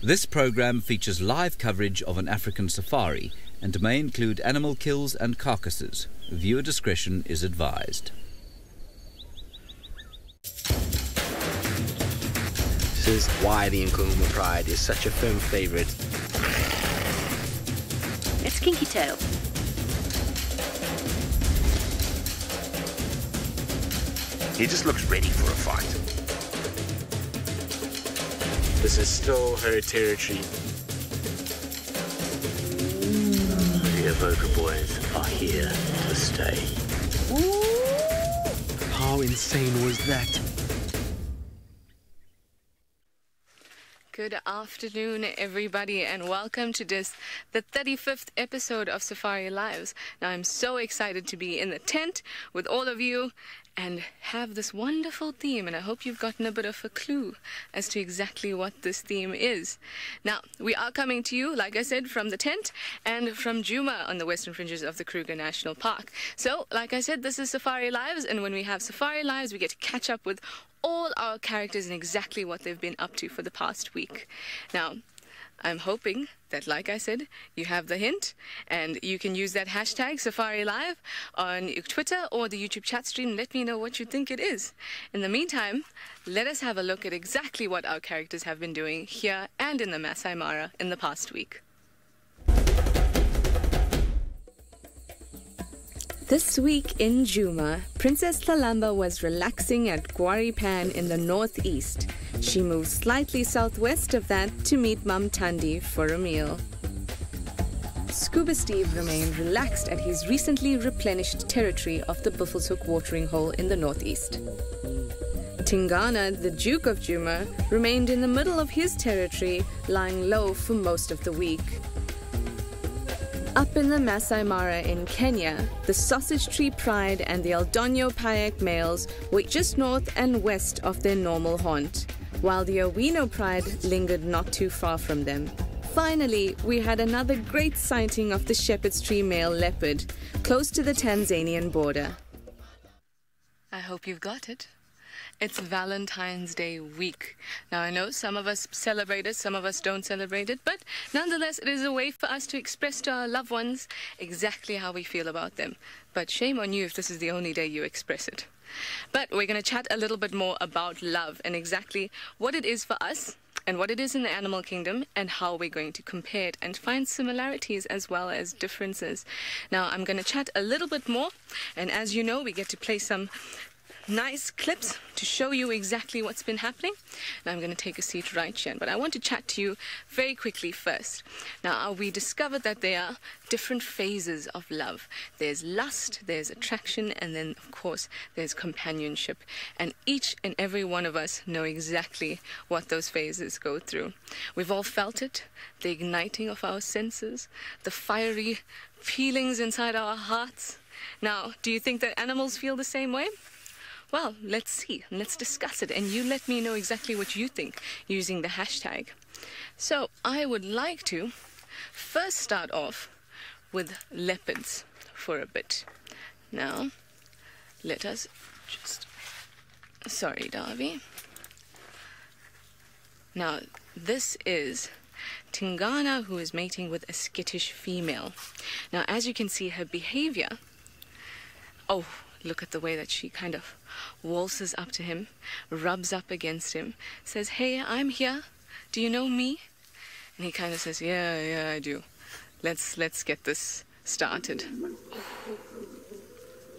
This program features live coverage of an African safari and may include animal kills and carcasses. Viewer discretion is advised. This is why the Nkuhuma Pride is such a firm favourite. It's Kinky Tail. He just looks ready for a fight. This is still her territory. The Evoker boys are here to stay. How insane was that? Good afternoon, everybody, and welcome to the 35th episode of Safari Lives. Now, I'm so excited to be in the tent with all of you and have this wonderful theme, and I hope you've gotten a bit of a clue as to exactly what this theme is. Now, we are coming to you, like I said, from the tent and from Djuma on the western fringes of the Kruger National Park. So, like I said, this is Safari Lives, and when we have Safari Lives, we get to catch up with all our characters and exactly what they've been up to for the past week. Now, I'm hoping that, like I said, you have the hint and you can use that hashtag SafariLive on Twitter or the YouTube chat stream. Let me know what you think it is. In the meantime, let us have a look at exactly what our characters have been doing here and in the Masai Mara in the past week. This week in Djuma, Princess Thalamba was relaxing at Gwaripan in the northeast. She moved slightly southwest of that to meet Mum Tandi for a meal. Scuba Steve remained relaxed at his recently replenished territory of the Buffelshoek watering hole in the northeast. Tingana, the Duke of Djuma, remained in the middle of his territory, lying low for most of the week. Up in the Masai Mara in Kenya, the Sausage Tree Pride and the Eldonyo Payak males were just north and west of their normal haunt, while the Owino Pride lingered not too far from them. Finally, we had another great sighting of the Shepherd's Tree male leopard, close to the Tanzanian border. I hope you've got it. It's Valentine's Day week. Now, I know some of us celebrate it, some of us don't celebrate it, but nonetheless, it is a way for us to express to our loved ones exactly how we feel about them. But shame on you if this is the only day you express it. But we're going to chat a little bit more about love and exactly what it is for us and what it is in the animal kingdom and how we're going to compare it and find similarities as well as differences. Now, I'm going to chat a little bit more, and as you know, we get to play some nice clips to show you exactly what's been happening. Now I'm going to take a seat right here, but I want to chat to you very quickly first. Now, we discovered that there are different phases of love. There's lust, there's attraction, and then of course there's companionship. And each and every one of us know exactly what those phases go through. We've all felt it, the igniting of our senses, the fiery feelings inside our hearts. Now, do you think that animals feel the same way? Well, let's see, let's discuss it, and you let me know exactly what you think using the hashtag. So, I would like to first start off with leopards for a bit. Now, let us just... Sorry, Darby. Now, this is Tingana, who is mating with a skittish female. Now, as you can see, her behavior... Oh, look at the way that she kind of waltzes up to him, rubs up against him, says, "Hey, I'm here. Do you know me?" And he kind of says, yeah, I do. Let's get this started.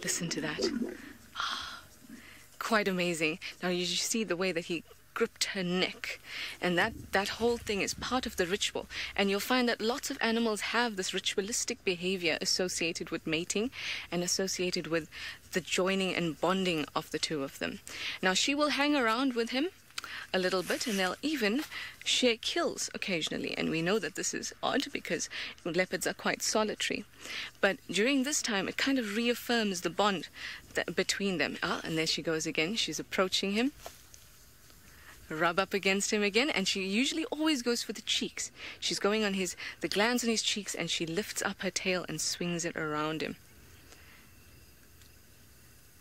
Listen to that. Quite amazing. Now you see the way that he gripped her neck, and that whole thing is part of the ritual, and you'll find that lots of animals have this ritualistic behavior associated with mating and associated with the joining and bonding of the two of them. Now she will hang around with him a little bit, and they'll even share kills occasionally, and we know that this is odd because leopards are quite solitary, but during this time it kind of reaffirms the bond between them. And there she goes again. She's approaching him, rub up against him again, and she usually always goes for the cheeks. She's going on the glands on his cheeks, and she lifts up her tail and swings it around him.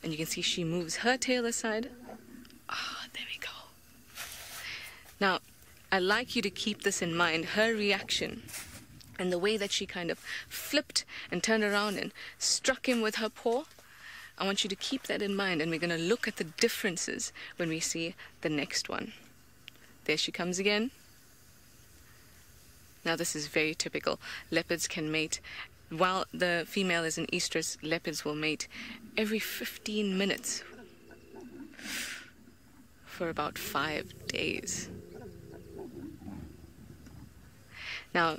And you can see she moves her tail aside. There we go. Now, I'd like you to keep this in mind, her reaction and the way that she kind of flipped and turned around and struck him with her paw. I want you to keep that in mind, and we're going to look at the differences when we see the next one. There she comes again. Now this is very typical. Leopards can mate. While the female is in estrus, leopards will mate every 15 minutes for about 5 days. Now,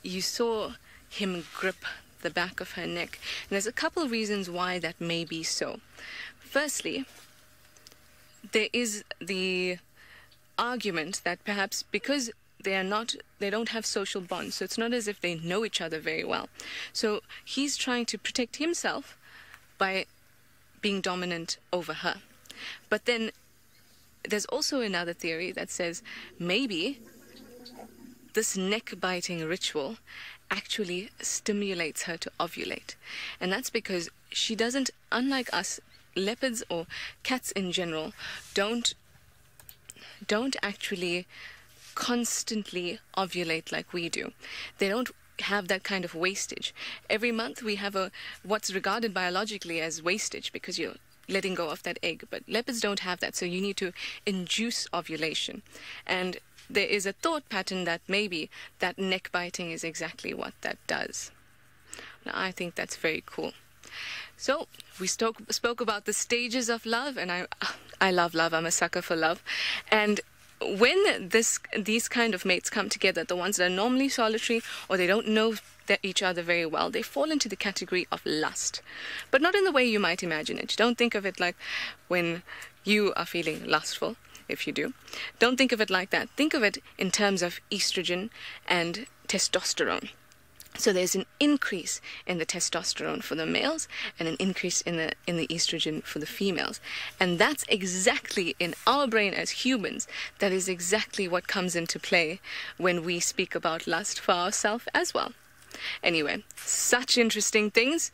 you saw him grip the back of her neck. And there's a couple of reasons why that may be so. Firstly, there is the argument that perhaps because they don't have social bonds, so it's not as if they know each other very well. So he's trying to protect himself by being dominant over her. But then there's also another theory that says maybe this neck-biting ritual actually stimulates her to ovulate. And that's because she doesn't, unlike us, leopards or cats in general, don't actually constantly ovulate like we do. They don't have that kind of wastage. Every month we have what's regarded biologically as wastage because you're letting go of that egg. But leopards don't have that, so you need to induce ovulation. And there is a thought pattern that maybe that neck biting is exactly what that does. Now, I think that's very cool. So we spoke about the stages of love, and I love love. I'm a sucker for love. And when these kind of mates come together, the ones that are normally solitary or they don't know each other very well, they fall into the category of lust. But not in the way you might imagine it. Don't think of it like when you are feeling lustful. If you do, don't think of it like that. Think of it in terms of estrogen and testosterone. So there's an increase in the testosterone for the males and an increase in the estrogen for the females. And that's exactly, in our brain as humans, that is exactly what comes into play when we speak about lust for ourselves as well. Anyway, such interesting things.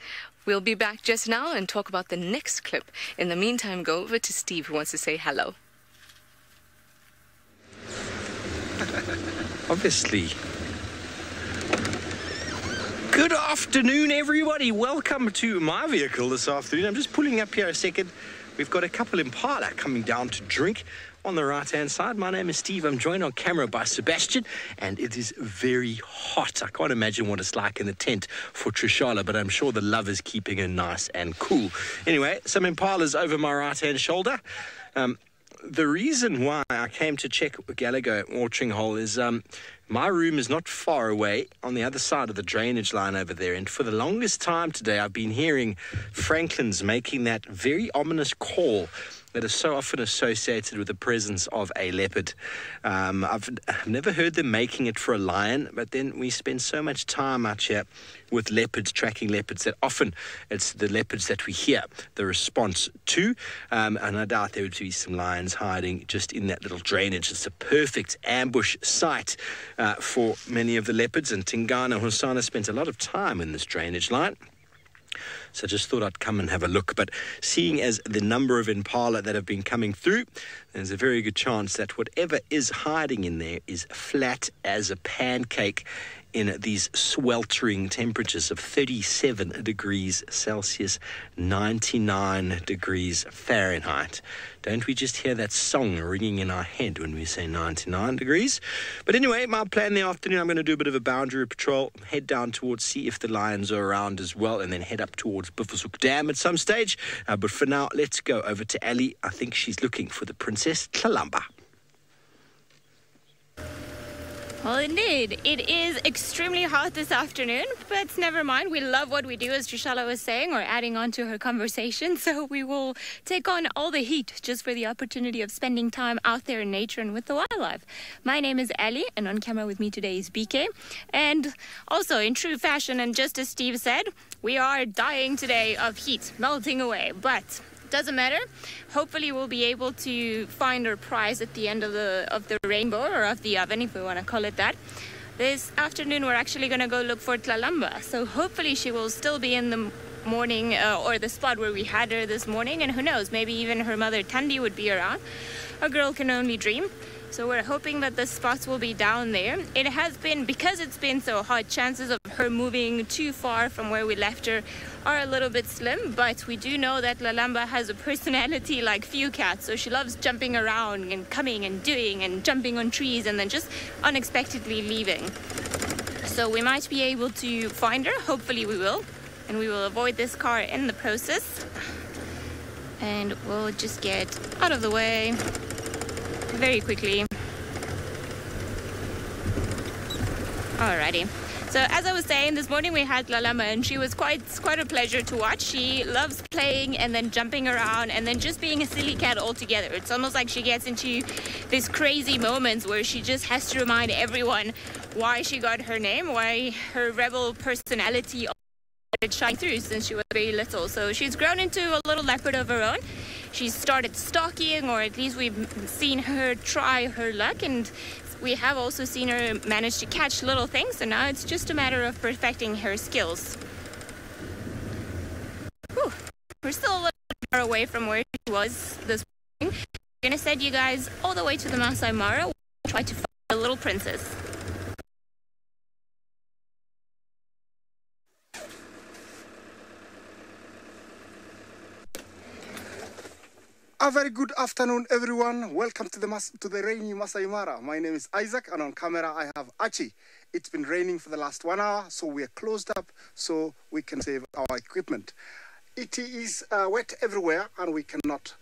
We'll be back just now and talk about the next clip. In the meantime, go over to Steve, who wants to say hello. Obviously. Good afternoon, everybody. Welcome to my vehicle this afternoon. I'm just pulling up here a second. We've got a couple Impala coming down to drink on the right-hand side. My name is Steve. I'm joined on camera by Sebastian, and it is very hot. I can't imagine what it's like in the tent for Trishala, but I'm sure the love is keeping her nice and cool. Anyway, some Impalas over my right-hand shoulder. The reason why I came to check Gallagher watering hole is my room is not far away on the other side of the drainage line over there. And for the longest time today, I've been hearing Franklin's making that very ominous call that is so often associated with the presence of a leopard. I've never heard them making it for a lion, but then we spend so much time out here with leopards, tracking leopards, that often it's the leopards that we hear the response to. And I doubt there would be some lions hiding just in that little drainage. It's a perfect ambush site for many of the leopards, and Tingana Hosana spent a lot of time in this drainage line. So I just thought I'd come and have a look. But seeing as the number of Impala that have been coming through, there's a very good chance that whatever is hiding in there is flat as a pancake in these sweltering temperatures of 37 degrees Celsius, 99 degrees Fahrenheit. Don't we just hear that song ringing in our head when we say 99 degrees? But anyway, my plan in the afternoon, I'm going to do a bit of a boundary patrol, head down towards, see if the lions are around as well, and then head up towards Buffelshoek Dam at some stage. But for now, let's go over to Ali. I think she's looking for the Princess Tlalamba. Well, indeed. It is extremely hot this afternoon, but never mind. We love what we do, as Trishala was saying, or adding on to her conversation. So we will take on all the heat just for the opportunity of spending time out there in nature and with the wildlife. My name is Ali, and on camera with me today is BK. And also, in true fashion, and just as Steve said, we are dying today of heat, melting away. But doesn't matter. Hopefully we'll be able to find our prize at the end of the rainbow, or of the oven, if we want to call it that. This afternoon we're actually going to go look for Tlalamba, so hopefully she will still be in the morning or the spot where we had her this morning, and who knows, maybe even her mother Tandi would be around. A girl can only dream. So we're hoping that the spots will be down there. It has been, because it's been so hot, chances of her moving too far from where we left her are a little bit slim, but we do know that Lalamba has a personality like few cats, so she loves jumping around and coming and doing and jumping on trees and then just unexpectedly leaving. So we might be able to find her, hopefully we will, and we will avoid this car in the process. And we'll just get out of the way very quickly. Alrighty. So as I was saying, this morning we had Lalamba and she was quite a pleasure to watch. She loves playing and then jumping around and then just being a silly cat altogether. It's almost like she gets into these crazy moments where she just has to remind everyone why she got her name, why her rebel personality shine through since she was very little. So she's grown into a little leopard of her own. She's started stalking, or at least we've seen her try her luck, and we have also seen her manage to catch little things, so now it's just a matter of perfecting her skills. Whew. We're still a little far away from where she was this morning. We're gonna send you guys all the way to the Masai Mara. We'll try to find the little princess. A very good afternoon, everyone. Welcome to the rainy Masai Mara. My name is Isaac, and on camera I have Achi. It's been raining for the last 1 hour, so we are closed up so we can save our equipment. It is wet everywhere, and we cannot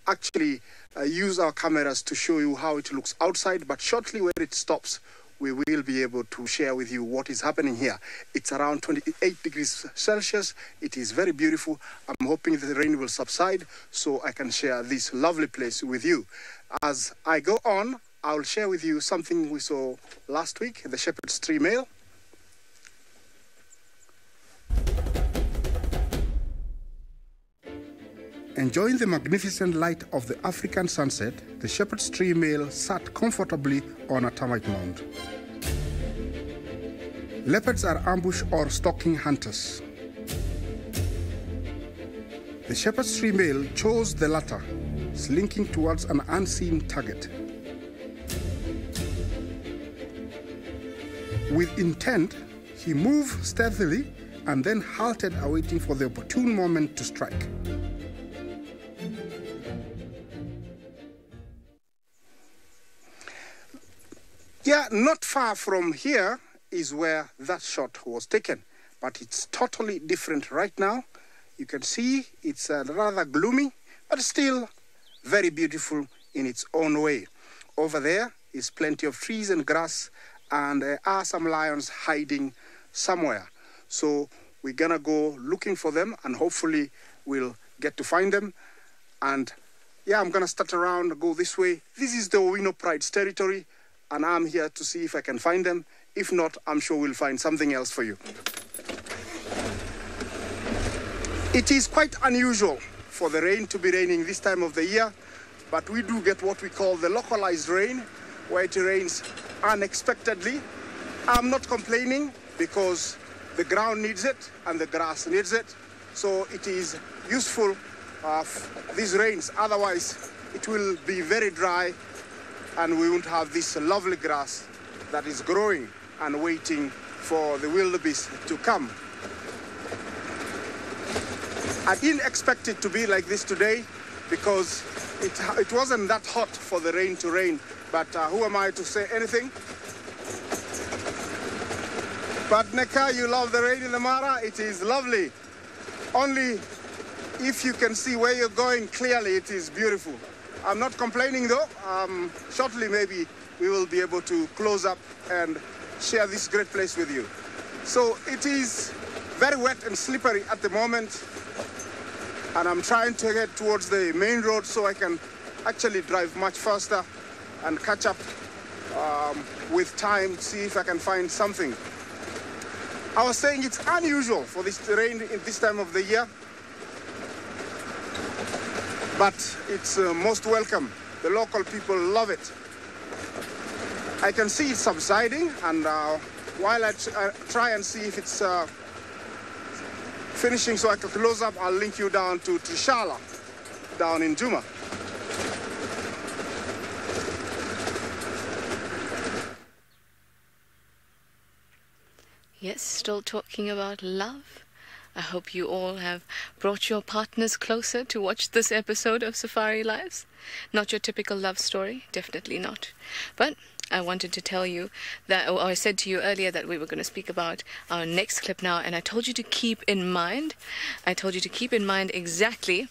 actually use our cameras to show you how it looks outside, but shortly when it stops, we will be able to share with you what is happening here. It's around 28 degrees Celsius. It is very beautiful. I'm hoping the rain will subside so I can share this lovely place with you. As I go on, I'll share with you something we saw last week, the shepherd's tree male. Enjoying the magnificent light of the African sunset, the shepherd's tree male sat comfortably on a termite mound. Leopards are ambush or stalking hunters. The shepherd's tree male chose the latter, slinking towards an unseen target. With intent, he moved stealthily and then halted, awaiting for the opportune moment to strike. Yeah, not far from here is where that shot was taken, but it's totally different right now. You can see it's rather gloomy, but still very beautiful in its own way. Over there is plenty of trees and grass, and there are some lions hiding somewhere. So we're gonna go looking for them, and hopefully we'll get to find them. And yeah, I'm gonna start around, go this way. This is the Owino Pride's territory, and I'm here to see if I can find them. If not, I'm sure we'll find something else for you. It is quite unusual for the rain to be raining this time of the year, but we do get what we call the localized rain, where it rains unexpectedly. I'm not complaining because the ground needs it and the grass needs it, so it is useful these rains. Otherwise, it will be very dry and we won't have this lovely grass that is growing and waiting for the wildebeest to come. I didn't expect it to be like this today because it wasn't that hot for the rain to rain, but who am I to say anything? But Neka, you love the rain in the Mara. It is lovely. Only if you can see where you're going clearly, it is beautiful. I'm not complaining though. Shortly maybe we will be able to close up and share this great place with you. So it is very wet and slippery at the moment, and I'm trying to get towards the main road so I can actually drive much faster and catch up with time, see if I can find something. I was saying it's unusual for this to rain in this time of the year, but it's most welcome. The local people love it. I can see it subsiding, and while I try and see if it's finishing so I can close up, I'll link you down to Trishala, down in Juma. Yes, still talking about love. I hope you all have brought your partners closer to watch this episode of Safari Lives. Not your typical love story, definitely not. But I wanted to tell you that, or I said to you earlier that we were going to speak about our next clip now, and I told you to keep in mind exactly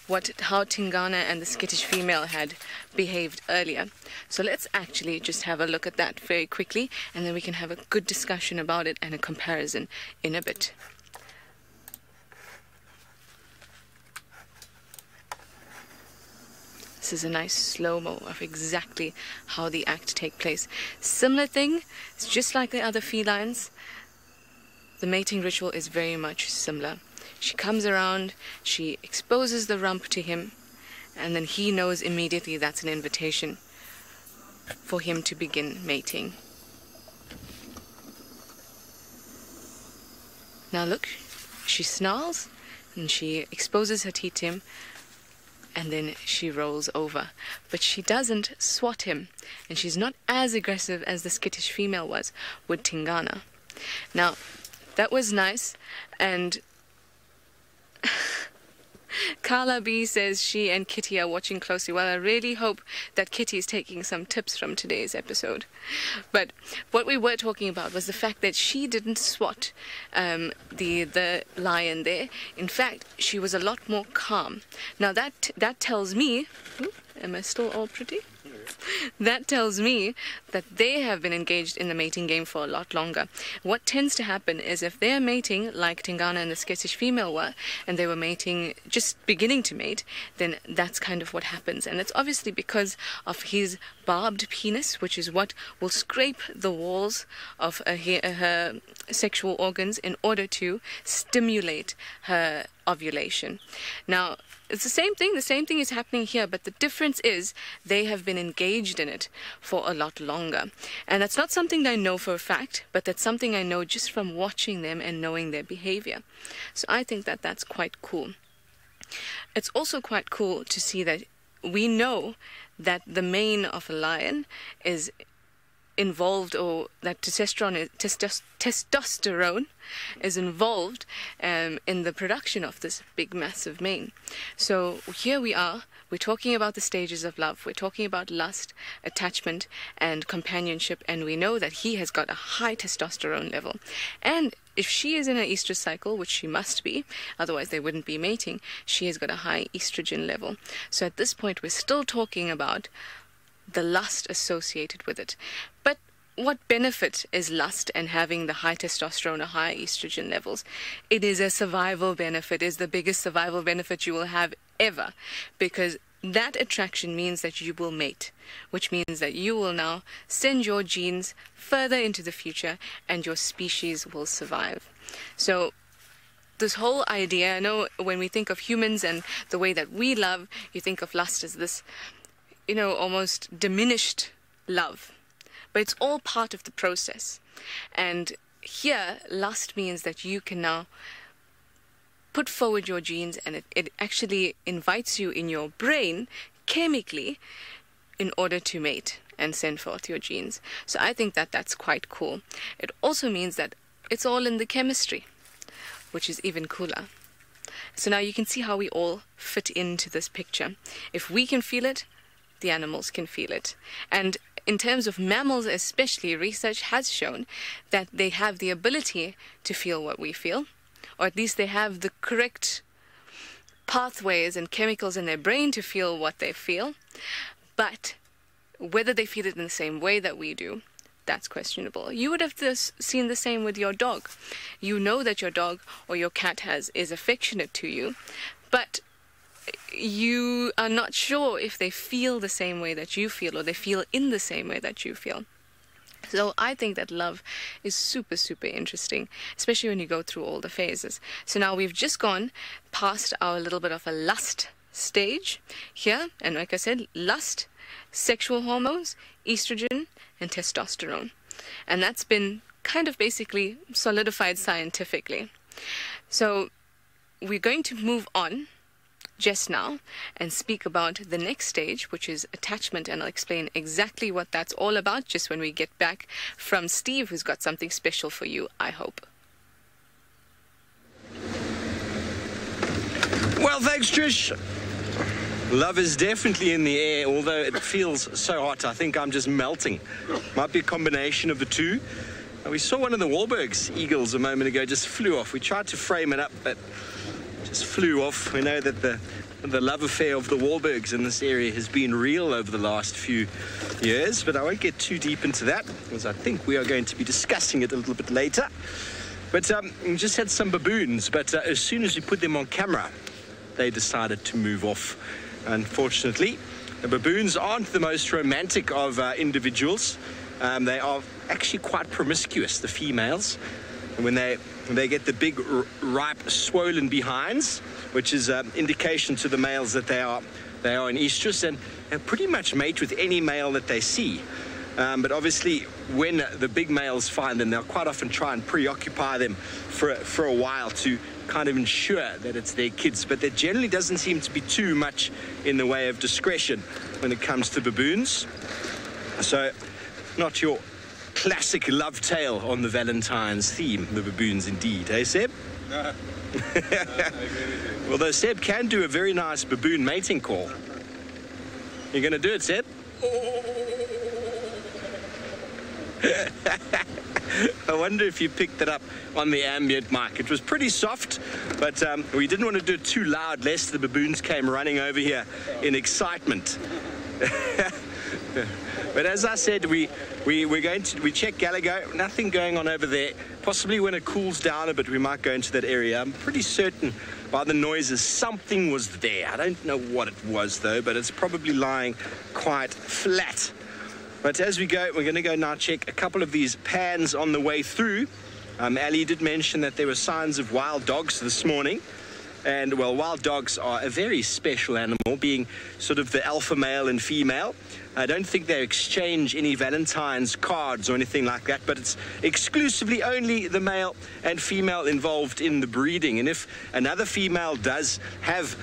how Tingana and the skittish female had behaved earlier. So let's actually just have a look at that very quickly, and then we can have a good discussion about it and a comparison in a bit. This is a nice slow-mo of exactly how the act take place. Similar thing, it's just like the other felines. The mating ritual is very much similar. She comes around, she exposes the rump to him, and then he knows immediately that's an invitation for him to begin mating. Now look, she snarls and she exposes her teeth to him, and then she rolls over. But she doesn't swat him, and she's not as aggressive as the skittish female was with Tingana. Now, that was nice, and Carla B says she and Kitty are watching closely. Well, I really hope that Kitty is taking some tips from today's episode. But what we were talking about was the fact that she didn't swat the lion there. In fact, she was a lot more calm. Now that tells me... Ooh, am I still all pretty? That tells me that they have been engaged in the mating game for a lot longer. What tends to happen is if they're mating like Tingana and the skittish female were, and they were mating, just beginning to mate, then that's kind of what happens. And it's obviously because of his barbed penis, which is what will scrape the walls of her sexual organs in order to stimulate her ovulation. Now, it's the same thing is happening here, but the difference is they have been engaged in it for a lot longer. And that's not something that I know for a fact, but that's something I know just from watching them and knowing their behavior. So I think that that's quite cool. It's also quite cool to see that we know that the mane of a lion is involved, or that testosterone is involved in the production of this big massive mane. So here we are, we're talking about the stages of love, we're talking about lust, attachment and companionship, and we know that he has got a high testosterone level. And if she is in her estrous cycle, which she must be, otherwise they wouldn't be mating, she has got a high estrogen level. So at this point we're still talking about the lust associated with it. But what benefit is lust and having the high testosterone or high estrogen levels? It is a survival benefit. It is the biggest survival benefit you will have ever, because that attraction means that you will mate, which means that you will now send your genes further into the future and your species will survive. So this whole idea, I know when we think of humans and the way that we love, you think of lust as this, almost diminished love. But it's all part of the process. And here, lust means that you can now put forward your genes, and it actually invites you in your brain chemically in order to mate and send forth your genes. So I think that that's quite cool. It also means that it's all in the chemistry, which is even cooler. So now you can see how we all fit into this picture. If we can feel it, the animals can feel it. And in terms of mammals especially, research has shown that they have the ability to feel what we feel, or at least they have the correct pathways and chemicals in their brain to feel what they feel. But whether they feel it in the same way that we do, that's questionable. You would have seen the same with your dog. You know that your dog or your cat is affectionate to you, but you are not sure if they feel the same way that you feel, or they feel in the same way that you feel. So I think that love is super, super interesting, especially when you go through all the phases. So now we've just gone past our little bit of a lust stage here. And like I said, lust, sexual hormones, estrogen, and testosterone. And that's been kind of basically solidified scientifically. So we're going to move on just now and speak about the next stage, which is attachment, and I'll explain exactly what that's all about just when we get back from Steve, who's got something special for you, I hope. Well, thanks, Trish. Love is definitely in the air, although it feels so hot. I think I'm just melting. Might be a combination of the two. We saw one of the Wahlberg's eagles a moment ago, just flew off. We tried to frame it up, but just flew off. We know that the love affair of the Wahlbergs in this area has been real over the last few years, but I won't get too deep into that, because I think we are going to be discussing it a little bit later. But we just had some baboons, but as soon as we put them on camera, they decided to move off. Unfortunately, the baboons aren't the most romantic of individuals. They are actually quite promiscuous, the females. And when they get the big, ripe, swollen behinds, which is an indication to the males that they are in estrus, and pretty much mate with any male that they see. But obviously, when the big males find them, they'll quite often try and preoccupy them for a while to kind of ensure that it's their kids. But there generally doesn't seem to be too much in the way of discretion when it comes to baboons. So, not your classic love tale on the Valentine's theme, the baboons indeed. Hey, Seb? No. I agree with you. Although Seb can do a very nice baboon mating call. You going to do it, Seb? I wonder if you picked it up on the ambient mic. It was pretty soft, but we didn't want to do it too loud lest the baboons came running over here in excitement. But as I said, we check Gallagher. Nothing going on over there. Possibly when it cools down a bit, we might go into that area. I'm pretty certain by the noises something was there. I don't know what it was though, but it's probably lying quite flat. But as we go, we're going to go now check a couple of these pans on the way through. Ali did mention that there were signs of wild dogs this morning. And, well, wild dogs are a very special animal, being sort of the alpha male and female. I don't think they exchange any Valentine's cards or anything like that, but it's exclusively only the male and female involved in the breeding. And if another female does have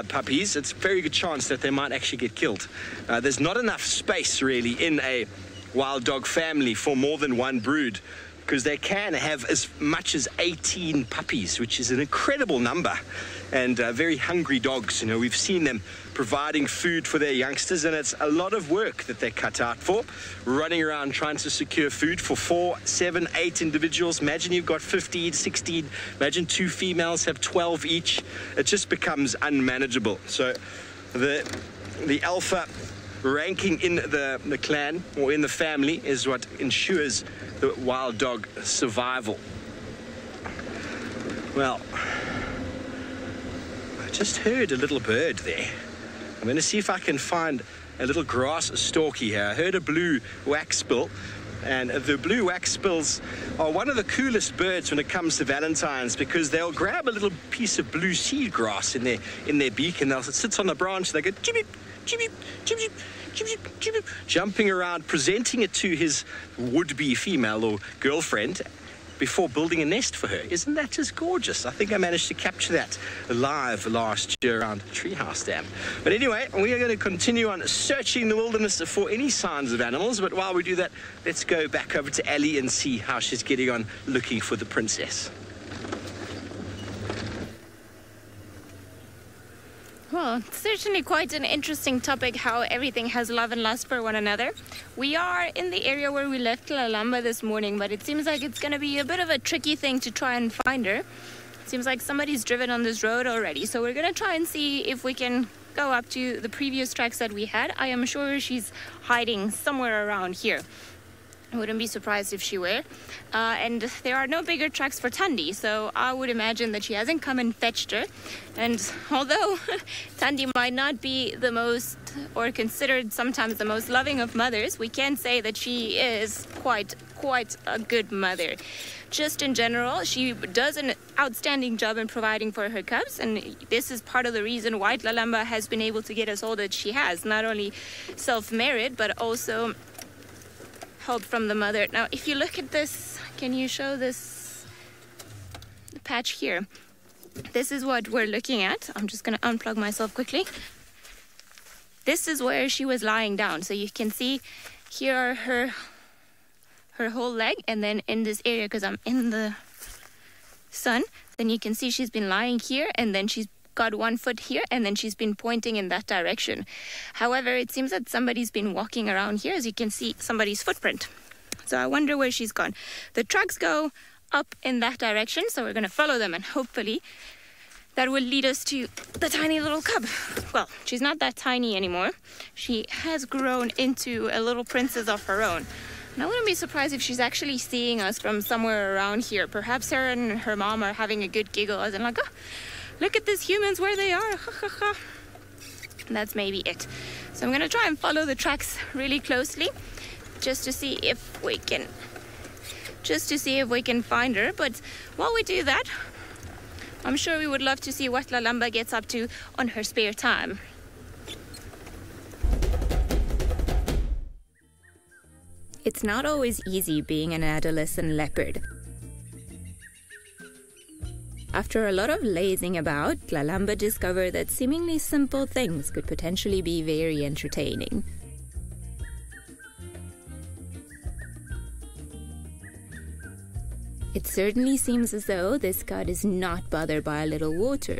puppies, it's a very good chance that they might actually get killed. There's not enough space, really, in a wild dog family for more than one brood, because they can have as much as 18 puppies, which is an incredible number. And very hungry dogs, you know, we've seen them providing food for their youngsters, and it's a lot of work that they're cut out for, running around trying to secure food for 4, 7, 8 individuals. Imagine you've got 15, 16, imagine 2 females have 12 each. It just becomes unmanageable. So the alpha ranking in the clan or in the family is what ensures the wild dog survival. Well, I just heard a little bird there. I'm going to see if I can find a little grass stalky here. I heard a blue waxbill, and the blue waxbills are one of the coolest birds when it comes to Valentine's, because they'll grab a little piece of blue seed grass in their beak, and they'll sit on the branch. They go chip chip chip chip, jumping around, presenting it to his would-be female or girlfriend before building a nest for her. Isn't that just gorgeous? I think I managed to capture that live last year around Treehouse Dam. But anyway, we are going to continue on searching the wilderness for any signs of animals. But while we do that, let's go back over to Ellie and see how she's getting on looking for the princess. Well, it's certainly quite an interesting topic, how everything has love and lust for one another. We are in the area where we left Lalamba this morning, but it seems like it's going to be a bit of a tricky thing to try and find her. It seems like somebody's driven on this road already, so we're going to try and see if we can go up to the previous tracks that we had. I am sure she's hiding somewhere around here. I wouldn't be surprised if she were. And there are no bigger tracks for Thandi, so I would imagine that she hasn't come and fetched her. And although Thandi might not be the most, or considered sometimes the most loving of mothers, we can say that she is quite a good mother. Just in general, she does an outstanding job in providing for her cubs, and this is part of the reason why Lalamba has been able to get us all that she has. Not only self-merit, but also help from the mother. Now, if you look at this, can you show this patch here? this is what we're looking at. I'm just going to unplug myself quickly. This is where she was lying down. So you can see here are her whole leg, and then in this area, because I'm in the sun, then you can see she's been lying here, and then she's got one foot here, and then she's been pointing in that direction. However, it seems that somebody's been walking around here, as you can see somebody's footprint. So I wonder where she's gone. The tracks go up in that direction, so we're going to follow them, and hopefully that will lead us to the tiny little cub. Well, she's not that tiny anymore. She has grown into a little princess of her own. And I wouldn't be surprised if she's actually seeing us from somewhere around here. Perhaps her and her mom are having a good giggle, as in like, oh, look at these humans where they are. And that's maybe it. So I'm going to try and follow the tracks really closely just to see if we can find her. But while we do that, I'm sure we would love to see what Lalamba gets up to on her spare time. It's not always easy being an adolescent leopard. After a lot of lazing about, Lalamba discovered that seemingly simple things could potentially be very entertaining. It certainly seems as though this cat is not bothered by a little water.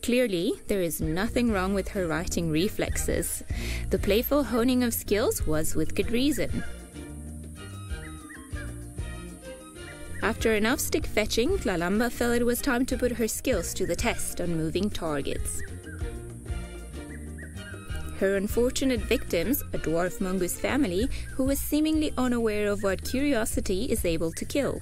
Clearly, there is nothing wrong with her writing reflexes. The playful honing of skills was with good reason. After enough stick fetching, Lalamba felt it was time to put her skills to the test on moving targets. Her unfortunate victims, a dwarf mongoose family, who was seemingly unaware of what curiosity is able to kill.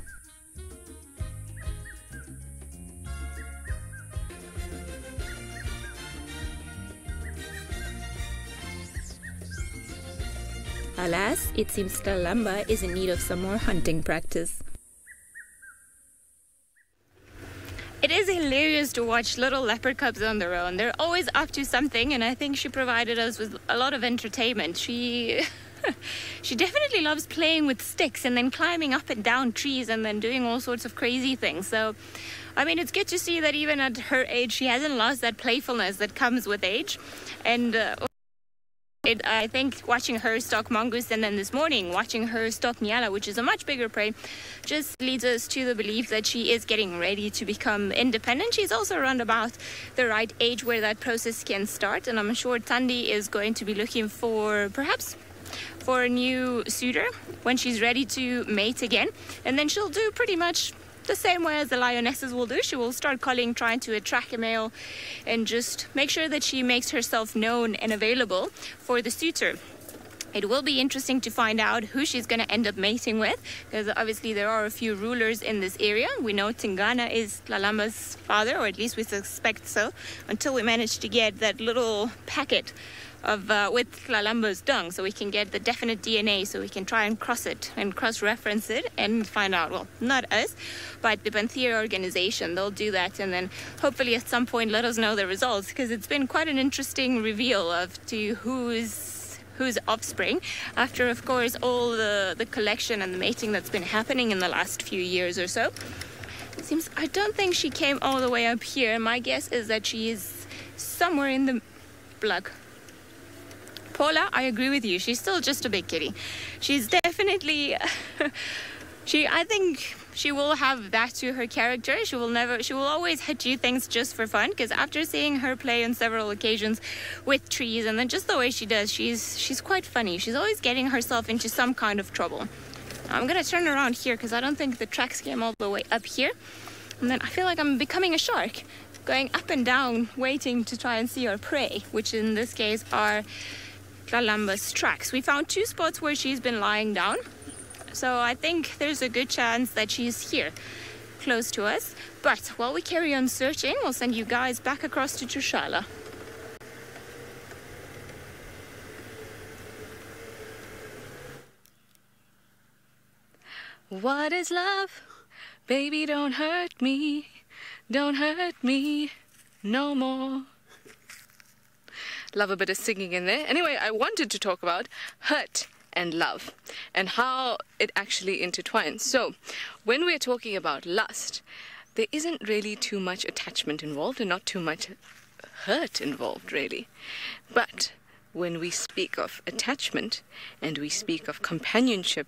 Alas, it seems Lalamba is in need of some more hunting practice. It is hilarious to watch little leopard cubs on their own. They're always up to something, and I think she provided us with a lot of entertainment. She definitely loves playing with sticks and then climbing up and down trees and then doing all sorts of crazy things. So, I mean, it's good to see that even at her age, she hasn't lost that playfulness that comes with age. And I think watching her stalk mongoose and then this morning watching her stalk nyala, which is a much bigger prey, just leads us to the belief that she is getting ready to become independent. She's also around about the right age where that process can start, and I'm sure Thandi is going to be looking for perhaps for a new suitor when she's ready to mate again, and then she'll do pretty much the same way as the lionesses will do. She will start calling, trying to attract a male, and just make sure that she makes herself known and available for the suitor. It will be interesting to find out who she's going to end up mating with, because obviously there are a few rulers in this area. We know Tingana is Lalamba's father, or at least we suspect so, until we manage to get that little packet of with Lalamba's dung, so we can get the definite DNA, so we can try and cross it and cross-reference it and find out, well, not us, but the Panthea organization. They'll do that, and then hopefully at some point let us know the results, because it's been quite an interesting reveal of to who's offspring, after of course all the collection and the mating that's been happening in the last few years or so. It seems, I don't think she came all the way up here. My guess is that she is somewhere in the block. Paula, I agree with you. She's still just a big kitty. She's definitely I think she will have that to her character. She will always do things just for fun, because after seeing her play on several occasions with trees, and then just the way she does, she's quite funny. She's always getting herself into some kind of trouble. I'm gonna turn around here because I don't think the tracks came all the way up here. And then I feel like I'm becoming a shark, going up and down, waiting to try and see our prey, which in this case are Lalamba's tracks. We found 2 spots where she's been lying down, so I think there's a good chance that she's here, close to us. But while we carry on searching, we'll send you guys back across to Trushala. What is love? Baby, don't hurt me no more. Love a bit of singing in there. Anyway, I wanted to talk about hurt and love and how it actually intertwines. So when we're talking about lust, there isn't really too much attachment involved and not too much hurt involved, really. But when we speak of attachment and we speak of companionship,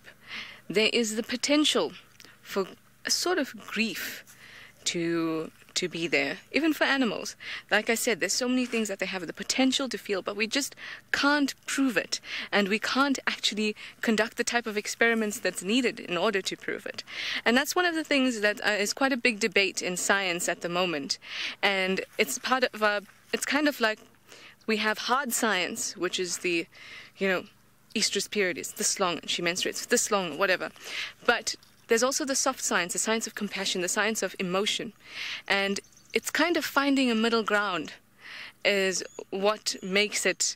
there is the potential for a sort of grief to be there, even for animals. Like I said, there's so many things that they have the potential to feel, but we just can't prove it, and we can't actually conduct the type of experiments that's needed in order to prove it. And that's one of the things that is quite a big debate in science at the moment. And it's part of it's kind of like we have hard science, which is the, estrus period is this long, and she menstruates this long, whatever. But there's also the soft science, the science of compassion, the science of emotion. And it's kind of finding a middle ground is what makes it,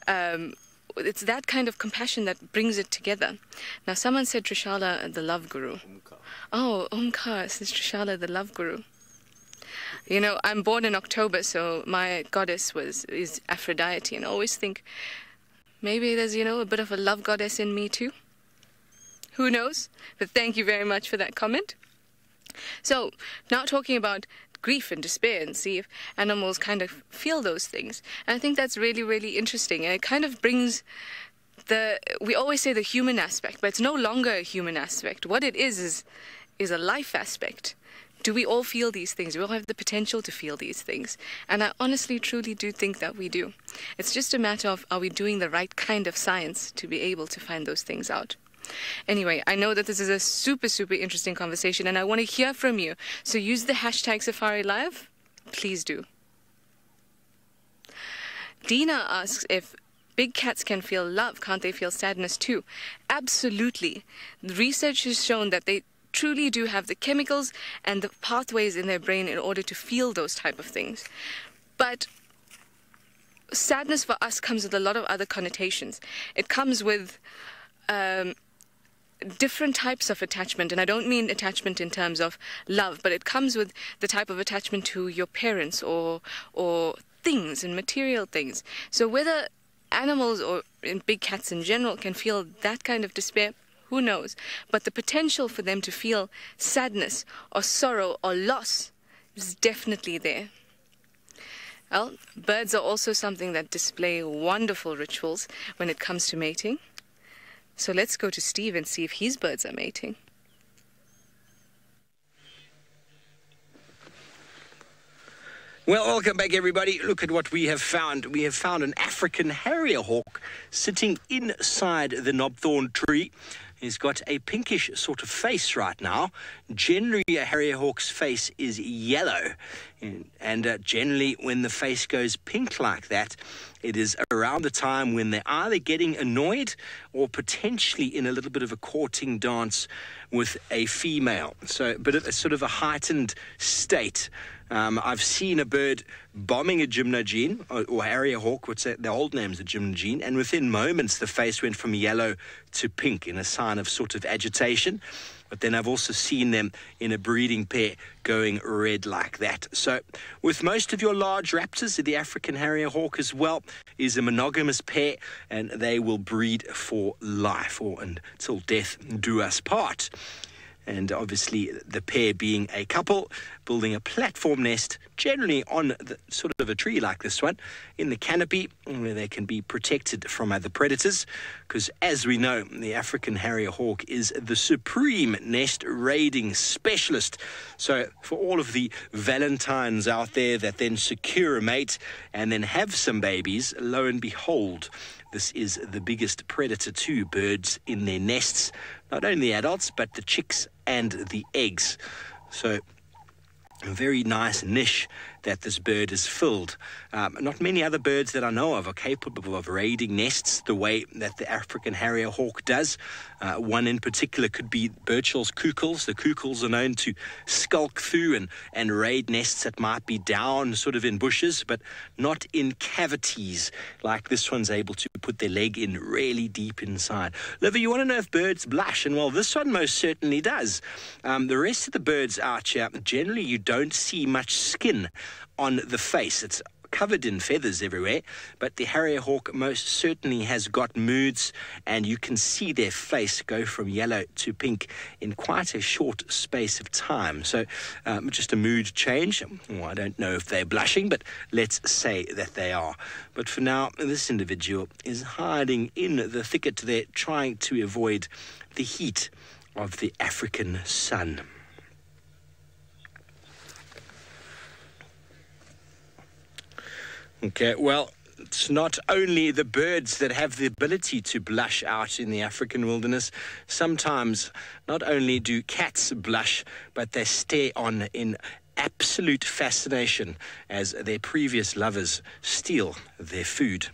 it's that kind of compassion that brings it together. Now, someone said Trishala, the love guru. Oh, Omkar says Trishala, the love guru. I'm born in October, so my goddess is Aphrodite, and I always think maybe there's, a bit of a love goddess in me too. Who knows? But thank you very much for that comment. So, now talking about grief and despair and see if animals kind of feel those things. And I think that's really, really interesting. And it kind of brings we always say the human aspect, but it's no longer a human aspect. What it is a life aspect. Do we all feel these things? We all have the potential to feel these things. And I honestly, truly do think that we do. It's just a matter of, are we doing the right kind of science to be able to find those things out? Anyway, I know that this is a super, super interesting conversation, and I want to hear from you. So use the hashtag SafariLive. Please do. Dina asks if big cats can feel love, can't they feel sadness too? Absolutely. The research has shown that they truly do have the chemicals and the pathways in their brain in order to feel those type of things. But sadness for us comes with a lot of other connotations. It comes with different types of attachment, and I don't mean attachment in terms of love, but it comes with the type of attachment to your parents or things and material things. So whether animals or big cats in general can feel that kind of despair, who knows? But the potential for them to feel sadness or sorrow or loss is definitely there. Well, birds are also something that display wonderful rituals when it comes to mating. So let's go to Steve and see if his birds are mating. Well, welcome back, everybody. Look at what we have found. We have found an African harrier hawk sitting inside the knobthorn tree. He's got a pinkish sort of face right now. Generally, a harrier hawk's face is yellow. And generally, when the face goes pink like that, it is around the time when they're either getting annoyed or potentially in a little bit of a courting dance with a female. So a bit of a sort of a heightened state. I've seen a bird bombing a gymnogene, or harrier hawk, what's the old name's a gymnogene, and within moments the face went from yellow to pink in a sign of sort of agitation. But then I've also seen them in a breeding pair going red like that. So with most of your large raptors, the African harrier hawk as well is a monogamous pair, and they will breed for life or until death do us part. And obviously the pair being a couple, building a platform nest, generally on the sort of a tree like this one, in the canopy, where they can be protected from other predators. Because as we know, the African harrier hawk is the supreme nest raiding specialist. So for all of the Valentines out there that then secure a mate and then have some babies, lo and behold, this is the biggest predator to birds in their nests. Not only the adults, but the chicks and the eggs. So a very nice niche that this bird has filled. Not many other birds that I know of are capable of raiding nests the way that the African harrier hawk does. One in particular could be Burchell's kukels. The kukels are known to skulk through and raid nests that might be down sort of in bushes, but not in cavities like this one's able to put their leg in really deep inside. Liver, you want to know if birds blush? And well, this one most certainly does. The rest of the birds out here, generally you don't see much skin on the face. It's covered in feathers everywhere, but the harrier hawk most certainly has got moods, and you can see their face go from yellow to pink in quite a short space of time. So just a mood change. Well, I don't know if they're blushing, but let's say that they are. But for now, this individual is hiding in the thicket there, trying to avoid the heat of the African sun. Okay, well, it's not only the birds that have the ability to blush out in the African wilderness. Sometimes not only do cats blush, but they stare on in absolute fascination as their previous lovers steal their food.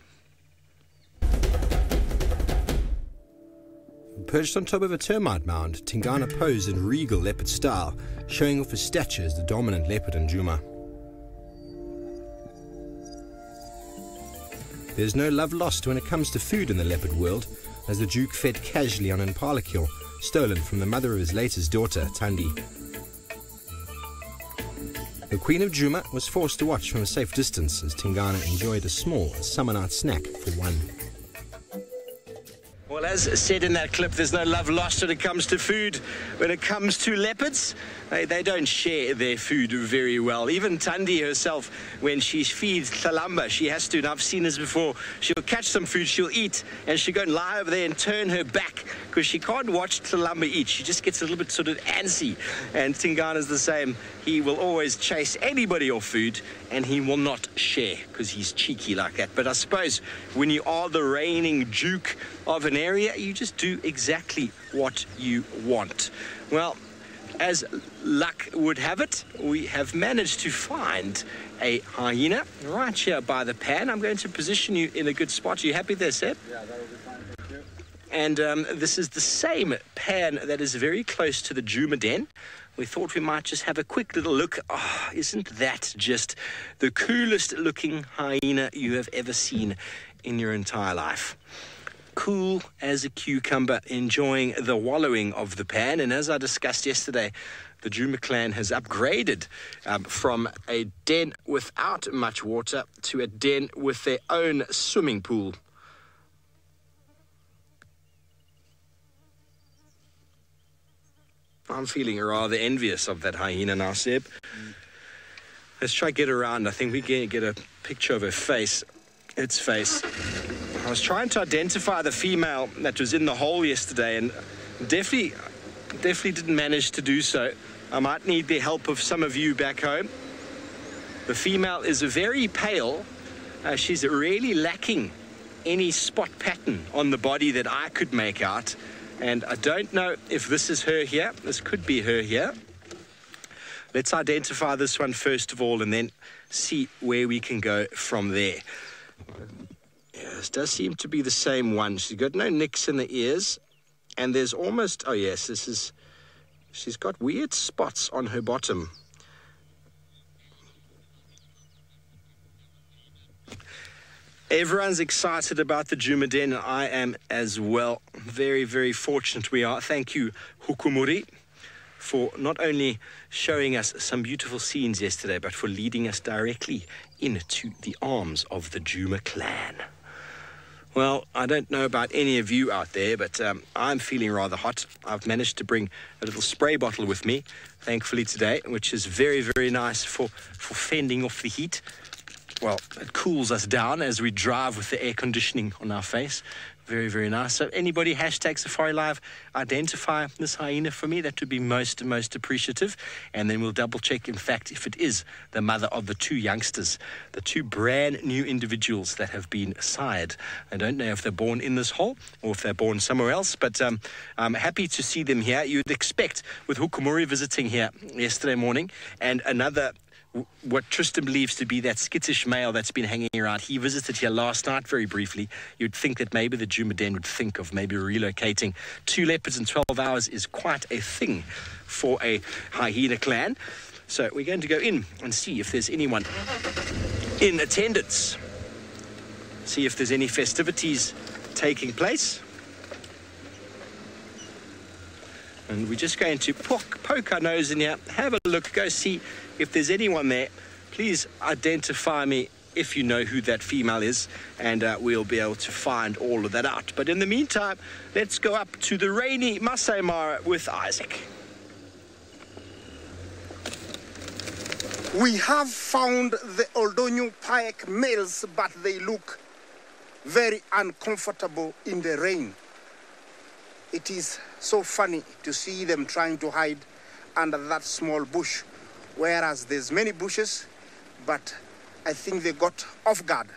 Perched on top of a termite mound, Tingana posed in regal leopard style, showing off his stature as the dominant leopard in Djuma. There's no love lost when it comes to food in the leopard world, as the Duke fed casually on an impala kill, stolen from the mother of his latest daughter, Tandi. The Queen of Djuma was forced to watch from a safe distance as Tingana enjoyed a small summer night snack for one. Well, as said in that clip, there's no love lost when it comes to food. When it comes to leopards, they don't share their food very well. Even Tandi herself, when she feeds Tlalamba, she has to, and I've seen this before, she'll catch some food, she'll eat, and she'll go and lie over there and turn her back because she can't watch Tlalamba eat. She just gets a little bit sort of antsy. And Tingana's the same. He will always chase anybody off food, and he will not share because he's cheeky like that. But I suppose when you are the reigning Duke of an area, you just do exactly what you want. Well, as luck would have it, we have managed to find a hyena right here by the pan. I'm going to position you in a good spot. Are you happy there, Seb? Yeah, that will be fine, thank you. And this is the same pan that is very close to the Djuma den. We thought we might just have a quick little look. Oh, isn't that just the coolest looking hyena you have ever seen in your entire life? Cool as a cucumber, enjoying the wallowing of the pan. And as I discussed yesterday, the Djuma clan has upgraded from a den without much water to a den with their own swimming pool. I'm feeling rather envious of that hyena now, Seb. Let's try get around. I think we can get a picture of her face. Its face. I was trying to identify the female that was in the hole yesterday, and definitely didn't manage to do so. I might need the help of some of you back home. The female is very pale. She's really lacking any spot pattern on the body that I could make out. And I don't know if this is her here. This could be her here. Let's identify this one first of all and then see where we can go from there. Yeah, this does seem to be the same one. She's got no nicks in the ears. And there's almost, oh yes, she's got weird spots on her bottom. Everyone's excited about the Djuma den, and I am as well. Very, very fortunate we are. Thank you, Hukumuri, for not only showing us some beautiful scenes yesterday, but for leading us directly into the arms of the Djuma clan. Well, I don't know about any of you out there, but I'm feeling rather hot. I've managed to bring a little spray bottle with me, thankfully today, which is very, very nice for fending off the heat. Well, it cools us down as we drive with the air conditioning on our face. Very, very nice. So anybody, #SafariLive, identify this hyena for me. That would be most appreciative. And then we'll double check, in fact, if it is the mother of the two youngsters, the two brand new individuals that have been sired. I don't know if they're born in this hole or if they're born somewhere else, but I'm happy to see them here. You'd expect, with Hukumuri visiting here yesterday morning and another, what Tristan believes to be that skittish male that's been hanging around. He visited here last night very briefly. You'd think that maybe the Djuma den would think of maybe relocating. 2 leopards in 12 hours is quite a thing for a hyena clan. So we're going to go in and see if there's anyone in attendance. See if there's any festivities taking place. And we're just going to poke our nose in here, have a look, go see if there's anyone there. Please identify me if you know who that female is, and we'll be able to find all of that out. But in the meantime, let's go up to the rainy Masai Mara with Isaac. We have found the Oldonyo Payek males, but they look very uncomfortable in the rain. It is so funny to see them trying to hide under that small bush, whereas there's many bushes, but I think they got off guard,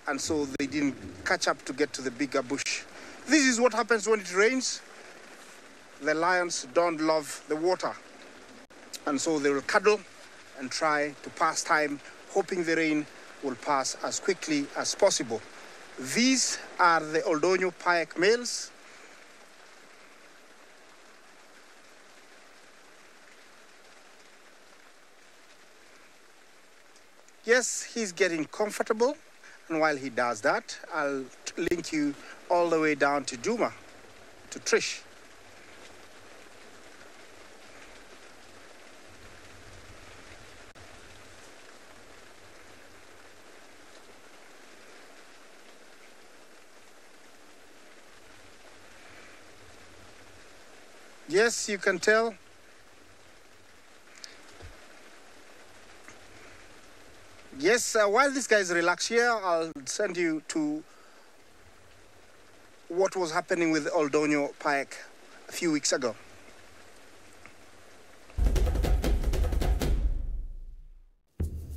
and so they didn't catch up to get to the bigger bush. This is what happens when it rains. The lions don't love the water, and so they will cuddle and try to pass time, hoping the rain will pass as quickly as possible. These are the Oldonyo Payek males. Yes, he's getting comfortable, and while he does that, I'll link you all the way down to Duma, to Trish. Yes, you can tell. Yes, while these guys relax here, I'll send you to what was happening with Oldonyo Payek a few weeks ago.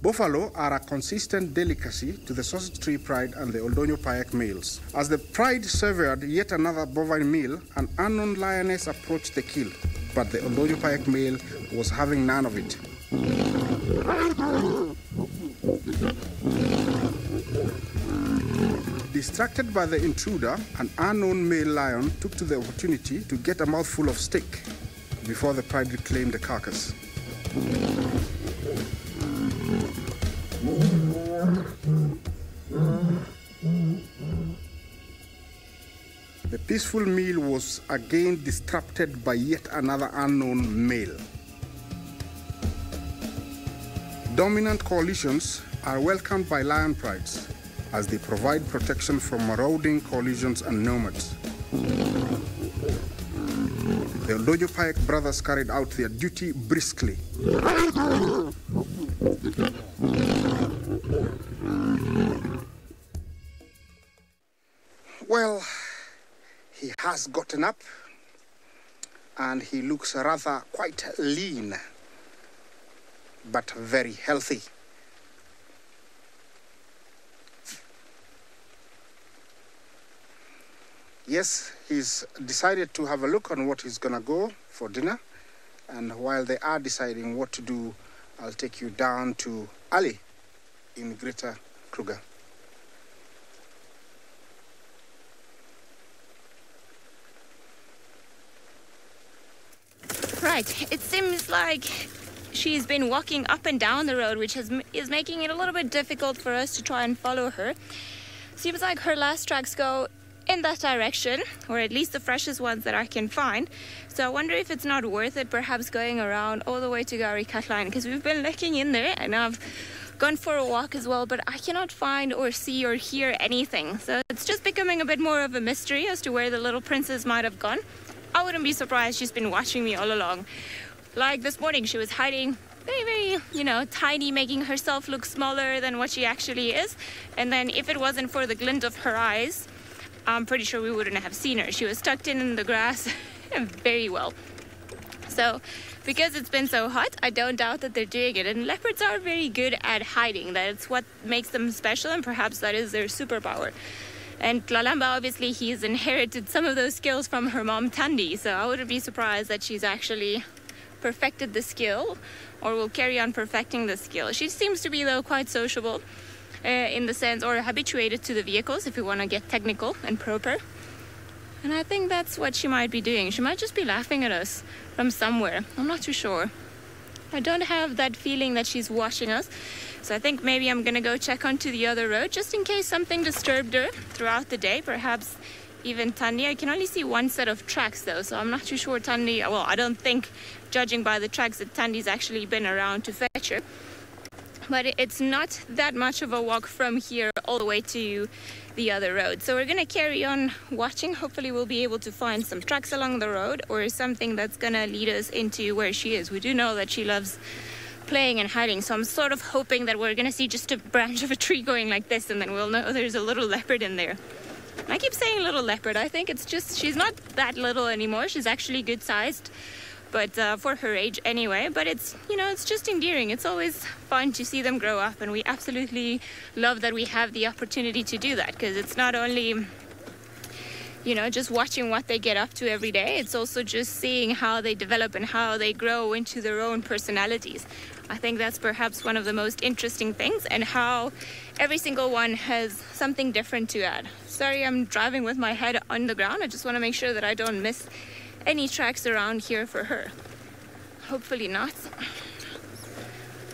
Buffalo are a consistent delicacy to the Sausage Tree Pride and the Oldonyo Payek males. As the Pride severed yet another bovine meal, an unknown lioness approached the kill, but the Oldonyo Payek male was having none of it. Distracted by the intruder, an unknown male lion took to the opportunity to get a mouthful of steak before the Pride reclaimed the carcass. The peaceful meal was again disrupted by yet another unknown male. Dominant coalitions are welcomed by lion prides as they provide protection from marauding coalitions and nomads. The Oldonyo Payek brothers carried out their duty briskly. Well, he has gotten up and he looks rather quite lean, but very healthy. Yes, he's decided to have a look on what he's gonna go for dinner, and while they are deciding what to do, I'll take you down to Ali in Greater Kruger. Right, it seems like she's been walking up and down the road, which is making it a little bit difficult for us to try and follow her. Seems like her last tracks go in that direction, or at least the freshest ones that I can find. So I wonder if it's not worth it perhaps going around all the way to Gari Katline, because we've been looking in there and I've gone for a walk as well, but I cannot find or see or hear anything. So it's just becoming a bit more of a mystery as to where the little princess might have gone. I wouldn't be surprised she's been watching me all along. Like this morning, she was hiding very, tiny, making herself look smaller than what she actually is. And then if it wasn't for the glint of her eyes, I'm pretty sure we wouldn't have seen her. She was tucked in the grass very well. So because it's been so hot, I don't doubt that they're doing it. And leopards are very good at hiding. That's what makes them special, and perhaps that is their superpower. And Tlalamba, obviously, he's inherited some of those skills from her mom, Tandi. So I wouldn't be surprised that she's actually perfected the skill, or will carry on perfecting the skill. She seems to be, though, quite sociable in the sense, or habituated to the vehicles, if we want to get technical and proper. And I think that's what she might be doing. She might just be laughing at us from somewhere. I'm not too sure. I don't have that feeling that she's watching us. So I think maybe I'm going to go check onto the other road, just in case something disturbed her throughout the day. Perhaps even Tandi. I can only see one set of tracks, though, so I'm not too sure Tandi... Well, I don't think, judging by the tracks, that Tandi's actually been around to fetch her. but it's not that much of a walk from here all the way to the other road. So we're gonna carry on watching. Hopefully we'll be able to find some tracks along the road or something that's gonna lead us into where she is. We do know that she loves playing and hiding, so I'm sort of hoping that we're gonna see just a branch of a tree going like this, and then we'll know there's a little leopard in there. I keep saying little leopard. I think it's just she's not that little anymore. She's actually good sized, but for her age anyway. But it's, you know, it's just endearing. It's always fun to see them grow up, and we absolutely love that we have the opportunity to do that, because it's not only, you know, just watching what they get up to every day. It's also just seeing how they develop and how they grow into their own personalities. I think that's perhaps one of the most interesting things, and how every single one has something different to add. Sorry, I'm driving with my head on the ground. I just want to make sure that I don't miss any tracks around here for her. Hopefully not.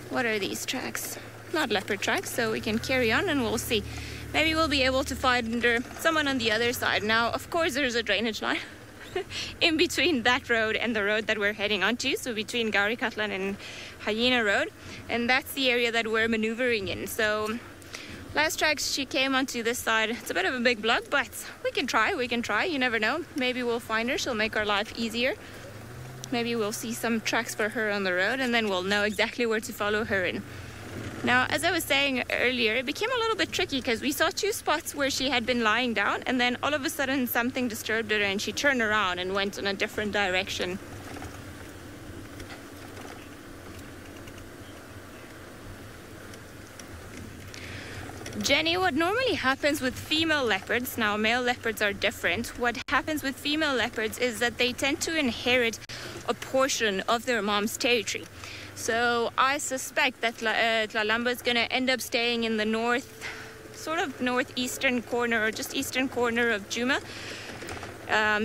What are these tracks? Not leopard tracks, so we can carry on and we'll see. Maybe we'll be able to find someone on the other side. Now, of course, there's a drainage line in between that road and the road that we're heading onto, so between Gaurikatlan and Hyena Road, and that's the area that we're maneuvering in. So last tracks she came onto this side. It's a bit of a big block, but we can try, you never know. Maybe we'll find her, she'll make our life easier. Maybe we'll see some tracks for her on the road, and then we'll know exactly where to follow her in. Now, as I was saying earlier, it became a little bit tricky because we saw two spots where she had been lying down, and then all of a sudden something disturbed her and she turned around and went in a different direction. Jenny, what normally happens with female leopards, now male leopards are different, what happens with female leopards is that they tend to inherit a portion of their mom's territory. So I suspect that Tlalamba is going to end up staying in the northeastern corner, or just eastern corner of Djuma.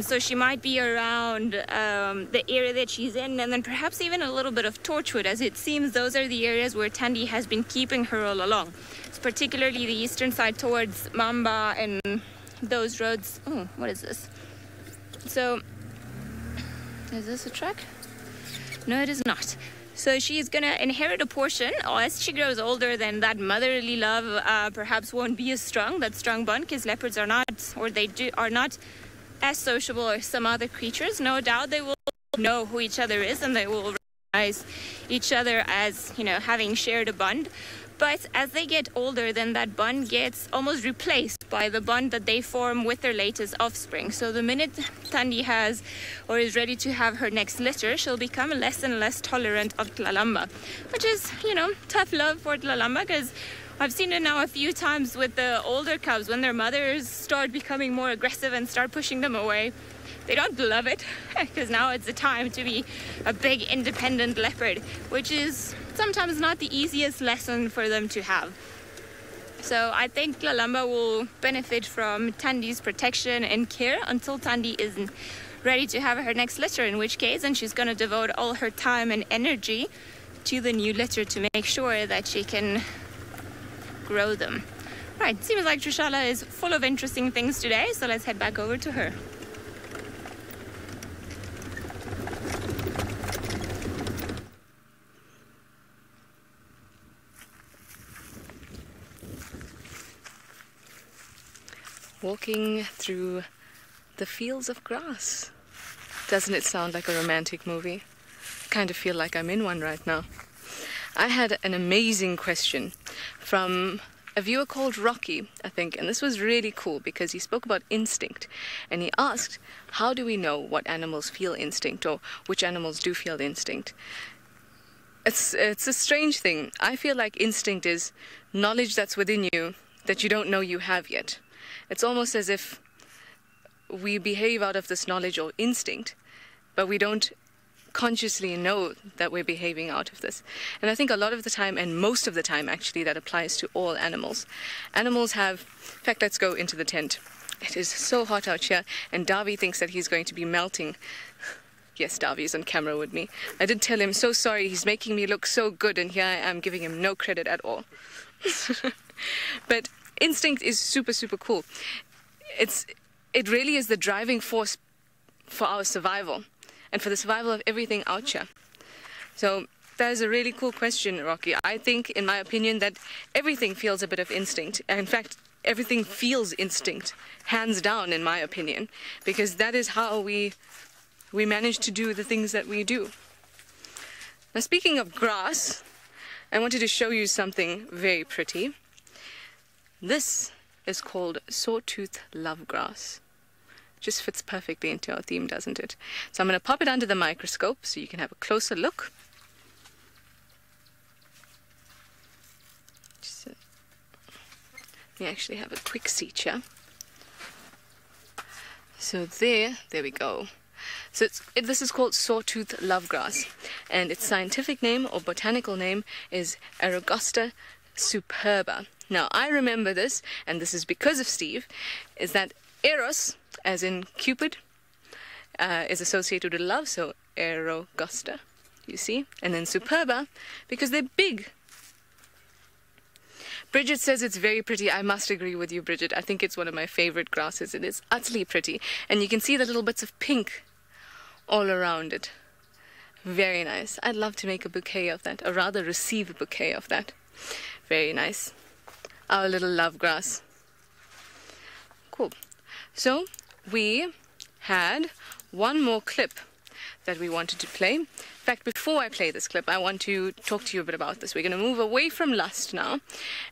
So she might be around the area that she's in, and then perhaps even a little bit of Torchwood, as it seems those are the areas where Thandi has been keeping her all along. It's particularly the eastern side towards Mamba and those roads. Oh, what is this? So, is this a track? No, it is not. So she's going to inherit a portion. As she grows older, then that motherly love perhaps won't be as strong, that strong bond, because leopards are not, or are not as sociable as some other creatures. No doubt they will know who each other is, and they will recognize each other as, you know, having shared a bond. But as they get older, then that bond gets almost replaced by the bond that they form with their latest offspring. So the minute Thandi has or is ready to have her next litter, she'll become less and less tolerant of Tlalamba, which is, you know, tough love for Tlalamba, because I've seen it now a few times with the older cubs when their mothers start becoming more aggressive and start pushing them away. They don't love it, because now it's the time to be a big independent leopard, which is sometimes not the easiest lesson for them to have. So I think Tlalamba will benefit from Thandi's protection and care until Thandi isn't ready to have her next litter, in which case, and she's going to devote all her time and energy to the new litter to make sure that she can grow them. Right, seems like Trishala is full of interesting things today, so let's head back over to her. Walking through the fields of grass. Doesn't it sound like a romantic movie? I kind of feel like I'm in one right now. I had an amazing question from a viewer called Rocky, I think, and this was really cool because he spoke about instinct, and he asked, how do we know what animals feel instinct, or which animals do feel instinct? It's a strange thing. I feel like instinct is knowledge that's within you that you don't know you have yet. It's almost as if we behave out of this knowledge or instinct, but we don't consciously know that we're behaving out of this. And I think a lot of the time, and most of the time actually, that applies to all animals. Animals have, in fact, let's go into the tent. It is so hot out here, and Darby thinks that he's going to be melting. Yes, Darby's on camera with me. I did tell him, so sorry, he's making me look so good, and here I am giving him no credit at all. But instinct is super, super cool. It really is the driving force for our survival and for the survival of everything out here. So That is a really cool question, Rocky. I think, in my opinion, that everything feels a bit of instinct. In fact, everything feels instinct, hands down, in my opinion, because that is how we manage to do the things that we do. Now, speaking of grass, I wanted to show you something very pretty. This is called sawtooth lovegrass. Just fits perfectly into our theme, doesn't it? So I'm going to pop it under the microscope so you can have a closer look. Let me actually have a quick seat here. So there we go. So this is called sawtooth lovegrass, and its scientific name or botanical name is Aragosta superba. Now, I remember this, and this is because of Steve, is that Eros, as in Cupid, is associated with love, so Aragosta, you see? And then superba, because they're big. Bridget says it's very pretty. I must agree with you, Bridget. I think it's one of my favorite grasses. It is utterly pretty. And you can see the little bits of pink all around it. Very nice. I'd love to make a bouquet of that, or rather receive a bouquet of that. Very nice. Our little love grass. Cool. So we had one more clip that we wanted to play. In fact, before I play this clip, I want to talk to you a bit about this. We're going to move away from lust now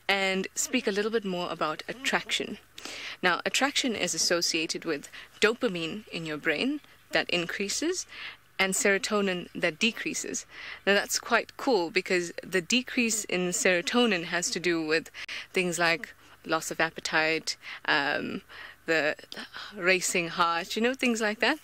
and speak a little bit more about attraction. Now, attraction is associated with dopamine in your brain that increases and serotonin that decreases. Now, that's quite cool because the decrease in serotonin has to do with things like loss of appetite, the racing heart, you know, things like that.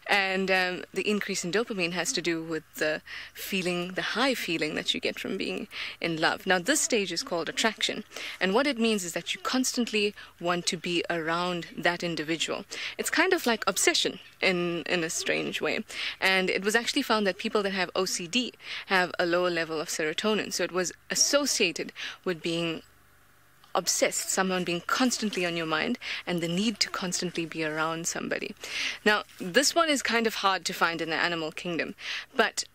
And the increase in dopamine has to do with the feeling, the high feeling that you get from being in love. Now, this stage is called attraction. And what it means is that you constantly want to be around that individual. It's kind of like obsession in a strange way. And it was actually found that people that have OCD have a lower level of serotonin. So it was associated with being obsessed, someone being constantly on your mind, and the need to constantly be around somebody. Now, this one is kind of hard to find in the animal kingdom, but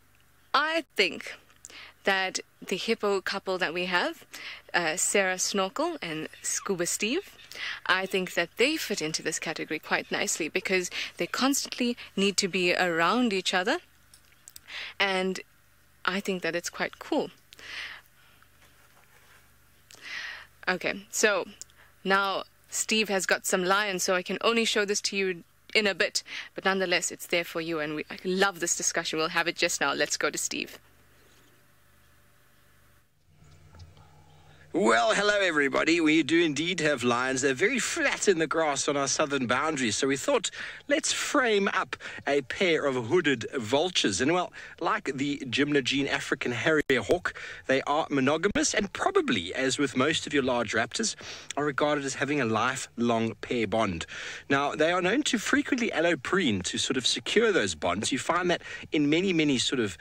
I think that the hippo couple that we have, Sarah Snorkel and Scuba Steve, I think that they fit into this category quite nicely because they constantly need to be around each other, and I think that it's quite cool. Okay, so now Steve has got some lions, so I can only show this to you in a bit, but nonetheless, it's there for you, and I love this discussion. We'll have it just now. Let's go to Steve. Well, hello everybody. We do indeed have lions. They're very flat in the grass on our southern boundaries, so we thought let's frame up a pair of hooded vultures. And well, like the gymnogene African harrier hawk, they are monogamous and probably, as with most of your large raptors, are regarded as having a lifelong pair bond. Now, they are known to frequently alloprene to sort of secure those bonds. You find that in many sort of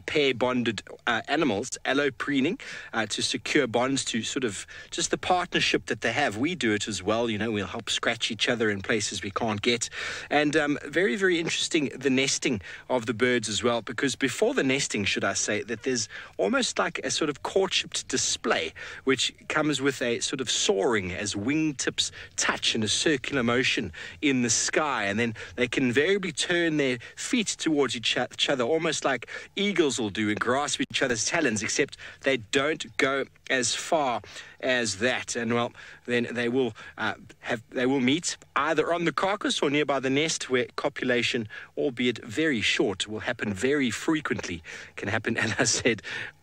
pair bonded animals, alloprening to secure bonds, to sort of just the partnership that they have. We do it as well, you know, we'll help scratch each other in places we can't get. And very interesting, the nesting of the birds as well, because before the nesting, should I say, that there's almost like a sort of courtship display, which comes with a sort of soaring as wingtips touch in a circular motion in the sky, and then they can invariably turn their feet towards each other, almost like eagles will do, and grasp each other's talons, except they don't go as far as that. And well, then they will meet either on the carcass or nearby the nest, where copulation, albeit very short, will happen very frequently. Can happen, as I said,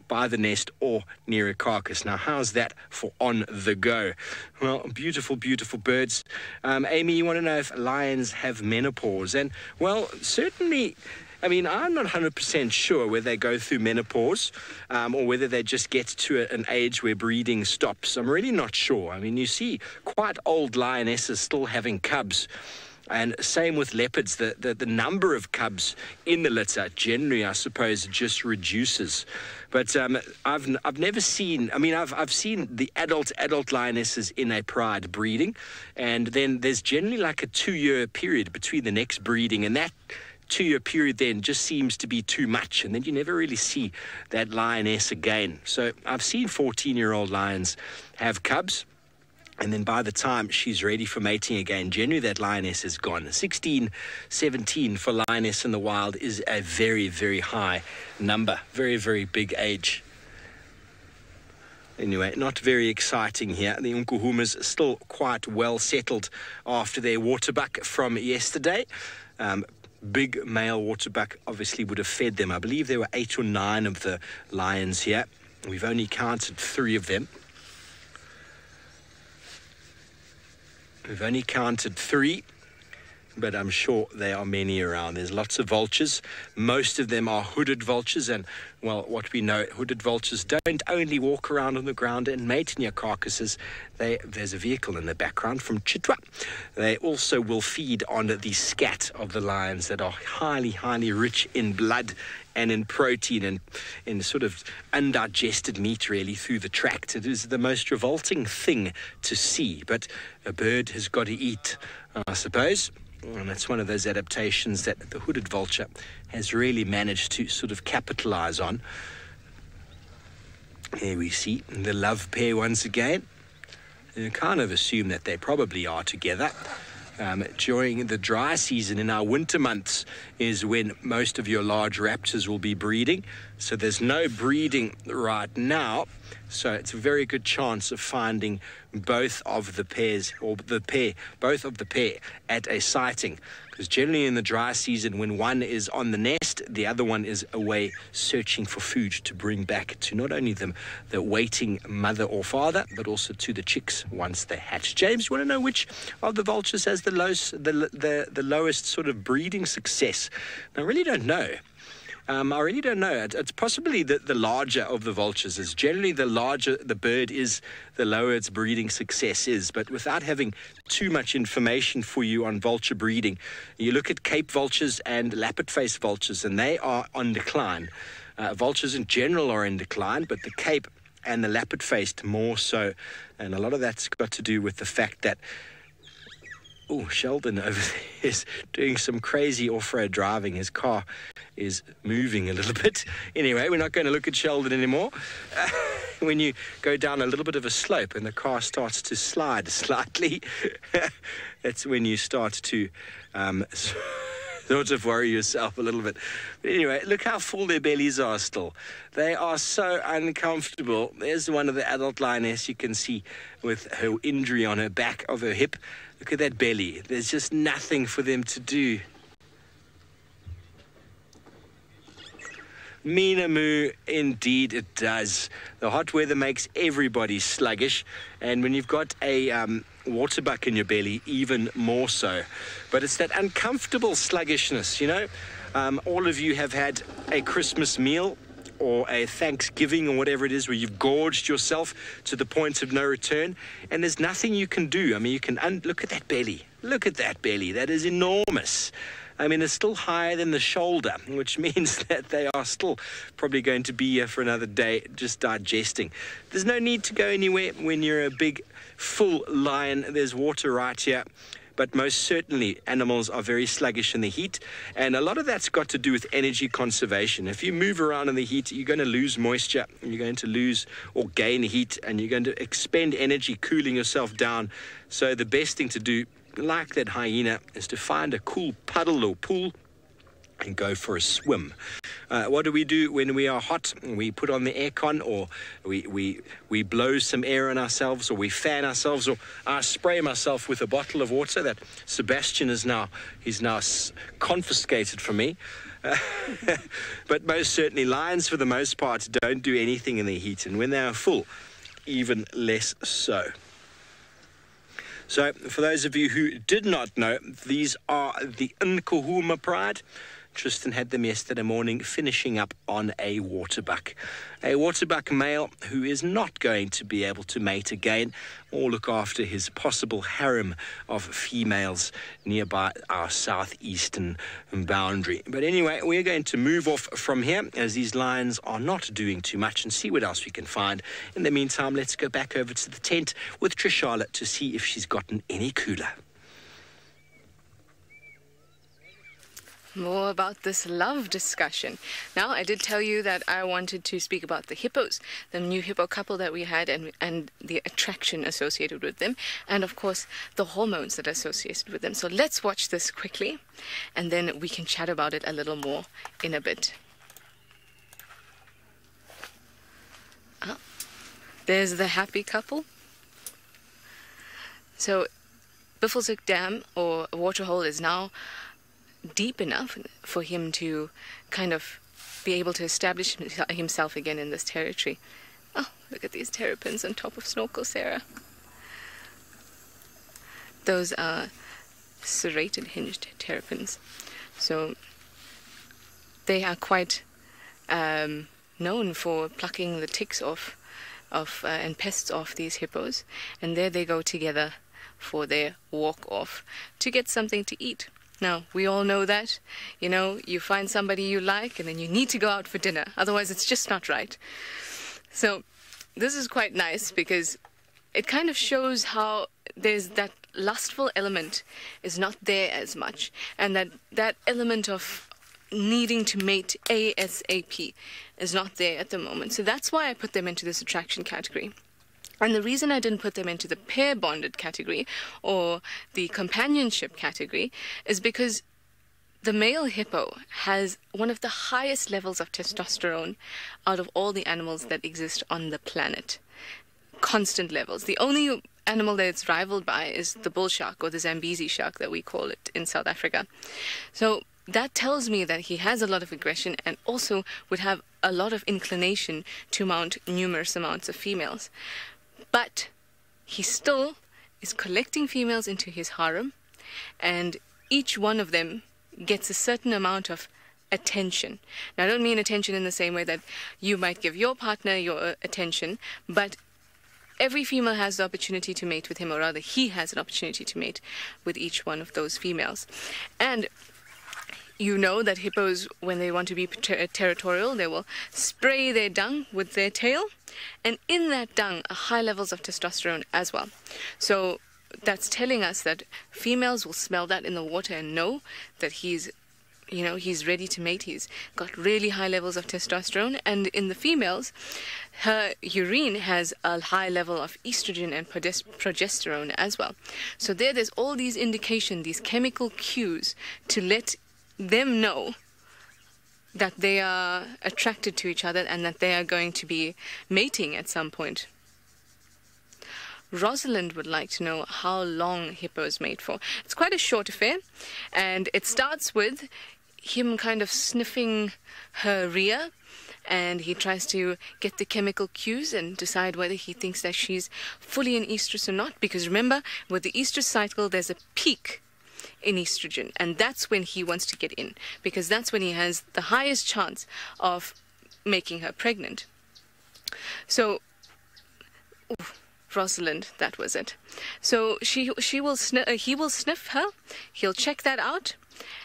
by the nest or near a carcass. Now, how's that for on the go? Well, beautiful birds. Amy, you want to know if lions have menopause? And well, certainly, I mean, I'm not 100% sure whether they go through menopause or whether they just get to an age where breeding stops. I'm really not sure. I mean, you see quite old lionesses still having cubs. And same with leopards. The number of cubs in the litter generally, I suppose, just reduces. But I've never seen, I mean, I've seen the adult lionesses in a pride breeding, and then there's generally like a 2-year period between the next breeding, and that 2-year period then just seems to be too much, and then you never really see that lioness again. So I've seen 14-year-old lions have cubs, and then by the time she's ready for mating again, generally that lioness is gone. 16, 17 for lioness in the wild is a very, very high number. Very, very big age. Anyway, not very exciting here. The Nkuhumas still quite well settled after their waterbuck from yesterday. Big male waterbuck obviously would have fed them. I believe there were 8 or 9 of the lions here. We've only counted 3 of them. We've only counted 3, but I'm sure there are many around. There's lots of vultures. Most of them are hooded vultures, and, well, what we know, hooded vultures don't only walk around on the ground and mate near carcasses. There's a vehicle in the background from Chitwa. They also will feed on the scat of the lions that are highly, highly rich in blood and in protein and in sort of undigested meat, really, through the tract. It is the most revolting thing to see, but a bird has got to eat, I suppose. And that's one of those adaptations that the hooded vulture has really managed to sort of capitalize on. Here we see the love pair once again. You kind of assume that they probably are together. During the dry season in our winter months is when most of your large raptors will be breeding. So there's no breeding right now. So it's a very good chance of finding both of the pairs, or both of the pair at a sighting. Because generally in the dry season, when one is on the nest, the other one is away searching for food to bring back to not only the waiting mother or father, but also to the chicks once they hatch. James, you want to know which of the vultures has the lowest sort of breeding success? I really don't know. I really don't know. It's possibly the larger of the vultures. Is generally the larger the bird is, the lower its breeding success is. But without having too much information for you on vulture breeding, you look at Cape vultures and lappet-faced vultures, and they are on decline. Vultures in general are in decline, but the Cape and the lappet-faced more so. And a lot of that's got to do with the fact that Sheldon over there is doing some crazy off-road driving. His car is moving a little bit. Anyway, we're not going to look at Sheldon anymore. When you go down a little bit of a slope and the car starts to slide slightly, that's when you start to sort of worry yourself a little bit. But anyway, look how full their bellies are still. They are so uncomfortable. There's one of the adult lioness you can see with her injury on her back of her hip. Look at that belly. There's just nothing for them to do. Mean a moo, indeed it does. The hot weather makes everybody sluggish, and when you've got a waterbuck in your belly, even more so. But it's that uncomfortable sluggishness, you know. All of you have had a Christmas meal or a Thanksgiving or whatever it is where you've gorged yourself to the point of no return, and there's nothing you can do. I mean, you can look at that belly. Look at that belly. That is enormous. I mean, it's still higher than the shoulder, which means that they are still probably going to be here for another day just digesting. There's no need to go anywhere when you're a big, full lion. There's water right here. But most certainly, animals are very sluggish in the heat, and a lot of that's got to do with energy conservation. If you move around in the heat, you're going to lose moisture, you're going to lose or gain heat, and you're going to expend energy cooling yourself down. So the best thing to do, like that hyena, is to find a cool puddle or pool and go for a swim. What do we do when we are hot? We put on the aircon, or we blow some air on ourselves, or we fan ourselves, or I spray myself with a bottle of water that Sebastian is now confiscated from me. But most certainly, lions for the most part don't do anything in the heat, and when they are full, even less so. So, for those of you who did not know, these are the Nkuhuma Pride. Tristan had them yesterday morning, finishing up on a waterbuck. A waterbuck male who is not going to be able to mate again or look after his possible harem of females nearby our southeastern boundary. But anyway, we're going to move off from here as these lions are not doing too much and see what else we can find. In the meantime, let's go back over to the tent with Trishala to see if she's gotten any cooler. more about this love discussion. Now, I did tell you that I wanted to speak about the hippos, the new hippo couple that we had, and the attraction associated with them, and of course the hormones that are associated with them. So let's watch this quickly, and then we can chat about it a little more in a bit. There's the happy couple. So Buffelshoek Dam, or waterhole, is now deep enough for him to kind of be able to establish himself again in this territory. Oh, look at these terrapins on top of Snorkel, Sarah. Those are serrated hinged terrapins. So they are quite known for plucking the ticks off and pests off these hippos. And there they go together for their walk off to get something to eat. Now, we all know that, you find somebody you like and then you need to go out for dinner. Otherwise, it's just not right. So this is quite nice because it kind of shows how there's that lustful element is not there as much. And that element of needing to mate ASAP is not there at the moment. So that's why I put them into this attraction category. And the reason I didn't put them into the pair-bonded category or the companionship category is because the male hippo has one of the highest levels of testosterone out of all the animals that exist on the planet. Constant levels. The only animal that it's rivaled by is the bull shark, or the Zambezi shark that we call it in South Africa. So that tells me that he has a lot of aggression and also would have a lot of inclination to mount numerous amounts of females. But he still is collecting females into his harem, and each one of them gets a certain amount of attention. Now, I don't mean attention in the same way that you might give your partner your attention, but every female has the opportunity to mate with him, or rather he has an opportunity to mate with each one of those females. And you know that hippos, when they want to be territorial, they will spray their dung with their tail, and in that dung are high levels of testosterone as well. So that's telling us that females will smell that in the water and know that he's ready to mate. He's got really high levels of testosterone, and in the females, her urine has a high level of estrogen and progesterone as well. So there's all these indications, these chemical cues to let them know that they are attracted to each other and that they are going to be mating at some point. Rosalind would like to know how long hippos mate for. It's quite a short affair, and it starts with him kind of sniffing her rear, and he tries to get the chemical cues and decide whether he thinks that she's fully in estrus or not, because remember, with the estrus cycle there's a peak in estrogen, and that's when he wants to get in, because that's when he has the highest chance of making her pregnant. So Rosalind, that was it. So he will sniff her, he'll check that out,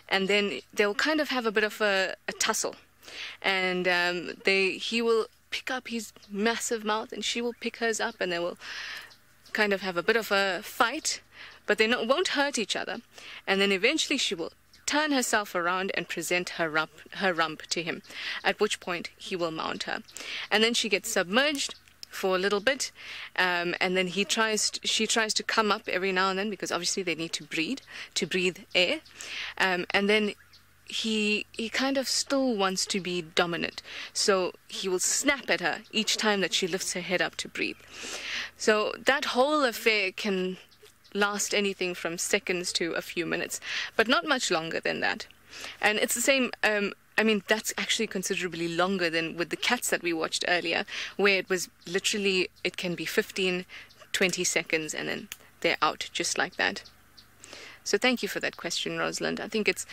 and then they'll kind of have a bit of a tussle, and he will pick up his massive mouth and she will pick hers up, and they will kind of have a bit of a fight, but they won't hurt each other. And then eventually she will turn herself around and present her rump to him, at which point he will mount her. And then she gets submerged for a little bit, and then she tries to come up every now and then, because obviously they need to breathe air, and then he kind of still wants to be dominant, so he will snap at her each time that she lifts her head up to breathe. So that whole affair can last anything from seconds to a few minutes, but not much longer than that. And it's the same, that's actually considerably longer than with the cats that we watched earlier, where it was literally, it can be 15, 20 seconds, and then they're out just like that. So thank you for that question, Rosalind. I think it's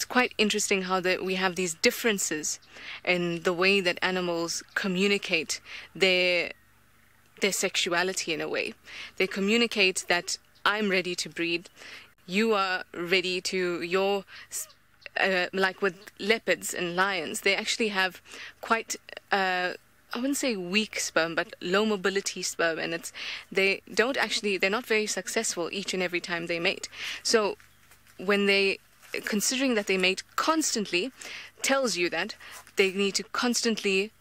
quite interesting how we have these differences in the way that animals communicate their sexuality in a way. They communicate that I'm ready to breed, you are ready to, like with leopards and lions, they actually have quite, I wouldn't say weak sperm, but low mobility sperm, and they're not very successful each and every time they mate. So when they considering that they mate constantly, tells you that they need to constantly...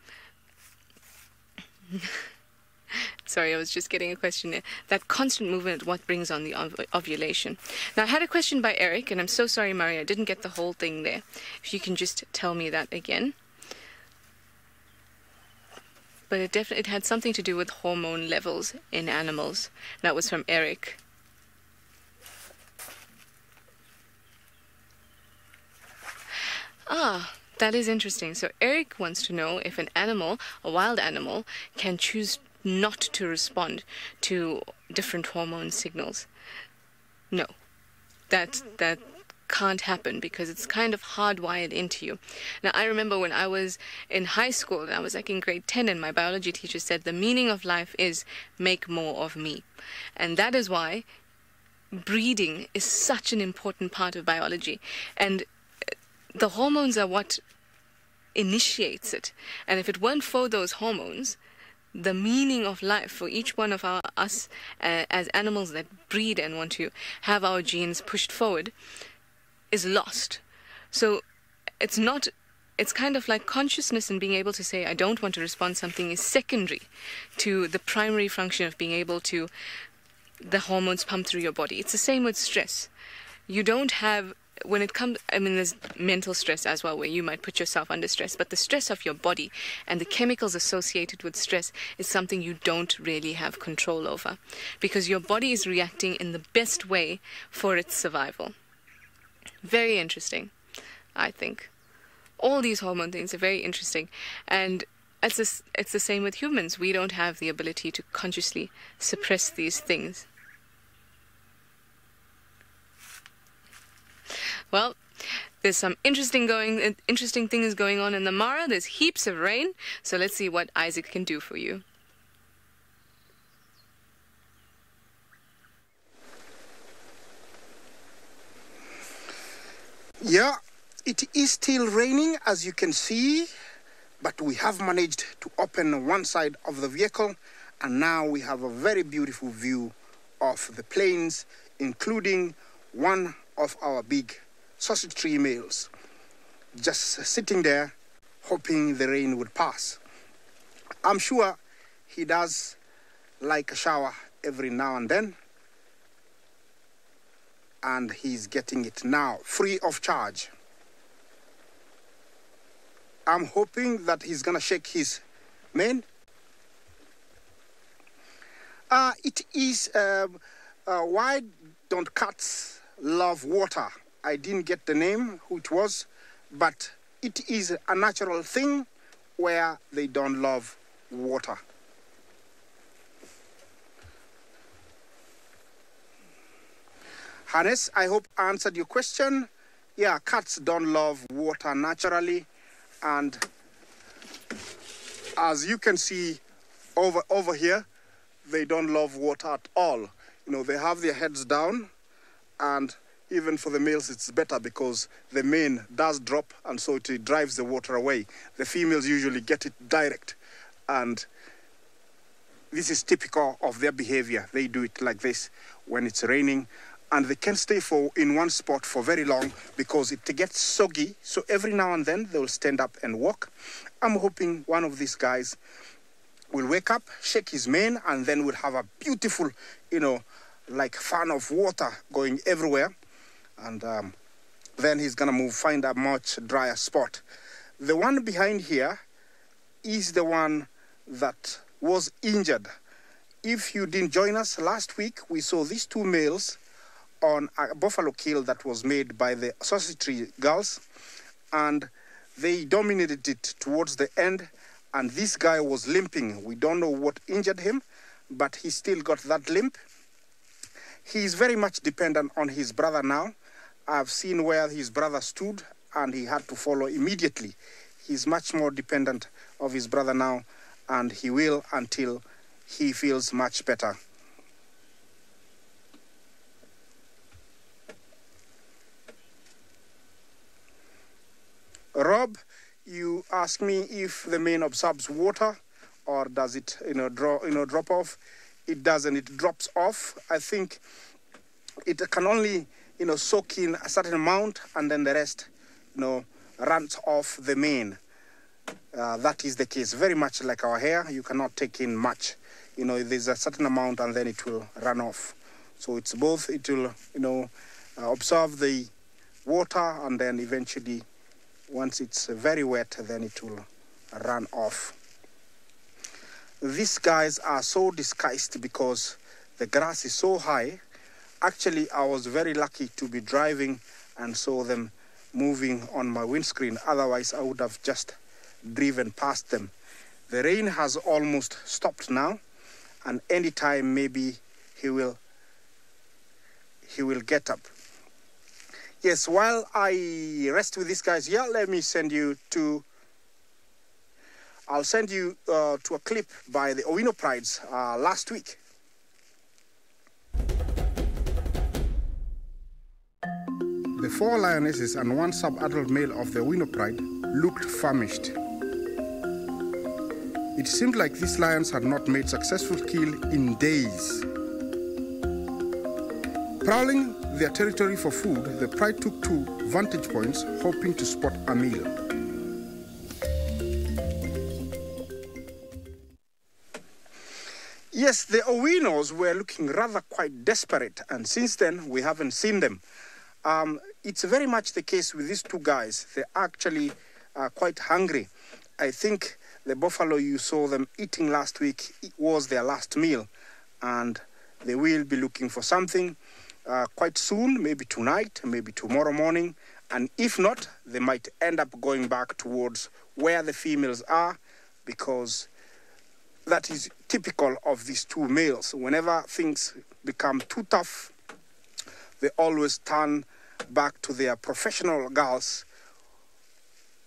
Sorry, I was just getting a question there. That constant movement, what brings on the ovulation. Now, I had a question by Eric, and I'm so sorry, Maria, I didn't get the whole thing there. If you can just tell me that again. But it had something to do with hormone levels in animals. That was from Eric. Ah, that is interesting. So Eric wants to know if an animal, a wild animal, can choose not to respond to different hormone signals. No, that can't happen because it's kind of hardwired into you. Now, I remember when I was in high school, and I was like in grade 10, and my biology teacher said the meaning of life is make more of me. And that is why breeding is such an important part of biology. And the hormones are what initiates it. And if it weren't for those hormones, the meaning of life for each one of us as animals that breed and want to have our genes pushed forward is lost. So it's kind of like consciousness and being able to say, I don't want to respond to something is secondary to the primary function of being able to, the hormones pump through your body. It's the same with stress. You don't have, when it comes, I mean, there's mental stress as well, where you might put yourself under stress, but the stress of your body and the chemicals associated with stress is something you don't really have control over, because your body is reacting in the best way for its survival. Very interesting, I think. All these hormone things are very interesting, and it's the same with humans. We don't have the ability to consciously suppress these things. Well, there's some interesting things going on in the Mara. There's heaps of rain, so let's see what Isaac can do for you. Yeah, it is still raining, as you can see, but we have managed to open one side of the vehicle, and now we have a very beautiful view of the plains, including one of our big sausage tree males, just sitting there hoping the rain would pass. I'm sure he does like a shower every now and then, and he's getting it now free of charge. I'm hoping that he's gonna shake his mane. It is why don't cats love water? I didn't get the name, who it was, but it is a natural thing where they don't love water. Hannes, I hope I answered your question. Yeah, cats don't love water naturally, and as you can see over here, they don't love water at all. You know, they have their heads down, and even for the males it's better because the mane does drop, and so it drives the water away. The females usually get it direct, and this is typical of their behavior. They do it like this when it's raining, and they can stay in one spot for very long because it gets soggy. So every now and then they'll stand up and walk. I'm hoping one of these guys will wake up, shake his mane, and then we'll have a beautiful, you know, like fan of water going everywhere. And then he's gonna find a much drier spot. The one behind here is the one that was injured. If you didn't join us last week, we saw these two males on a buffalo kill that was made by the sausage tree girls, and they dominated it towards the end, and this guy was limping. We don't know what injured him, but he still got that limp. He's very much dependent on his brother now. I've seen where his brother stood and he had to follow immediately. He's much more dependent of his brother now, and he will until he feels much better. Rob, you asked me if the mane absorbs water or does it, drop off. It doesn't. It drops off. I think it can only soak in a certain amount, and then the rest, runs off the mane. That is the case. Very much like our hair, you cannot take in much. There's a certain amount, and then it will run off. So it's both. It will, absorb the water, and then eventually, once it's very wet, then it will run off. These guys are so disguised because the grass is so high. Actually, I was very lucky to be driving and saw them moving on my windscreen. Otherwise, I would have just driven past them. The rain has almost stopped now, and anytime maybe he will get up. Yes, while I rest with these guys here, let me send you to... I'll send you to a clip by the Owino Prides last week. The 4 lionesses and 1 sub-adult male of the Owino Pride looked famished. It seemed like these lions had not made successful kill in days. Prowling their territory for food, the pride took 2 vantage points, hoping to spot a meal. Yes, the Owinos were looking rather quite desperate, and since then we haven't seen them. It's very much the case with these 2 guys. They actually are quite hungry. I think the buffalo you saw them eating last week, it was their last meal, and they will be looking for something quite soon, maybe tonight, maybe tomorrow morning, and if not, they might end up going back towards where the females are, because that is typical of these 2 males. Whenever things become too tough, they always turn back to their professional girls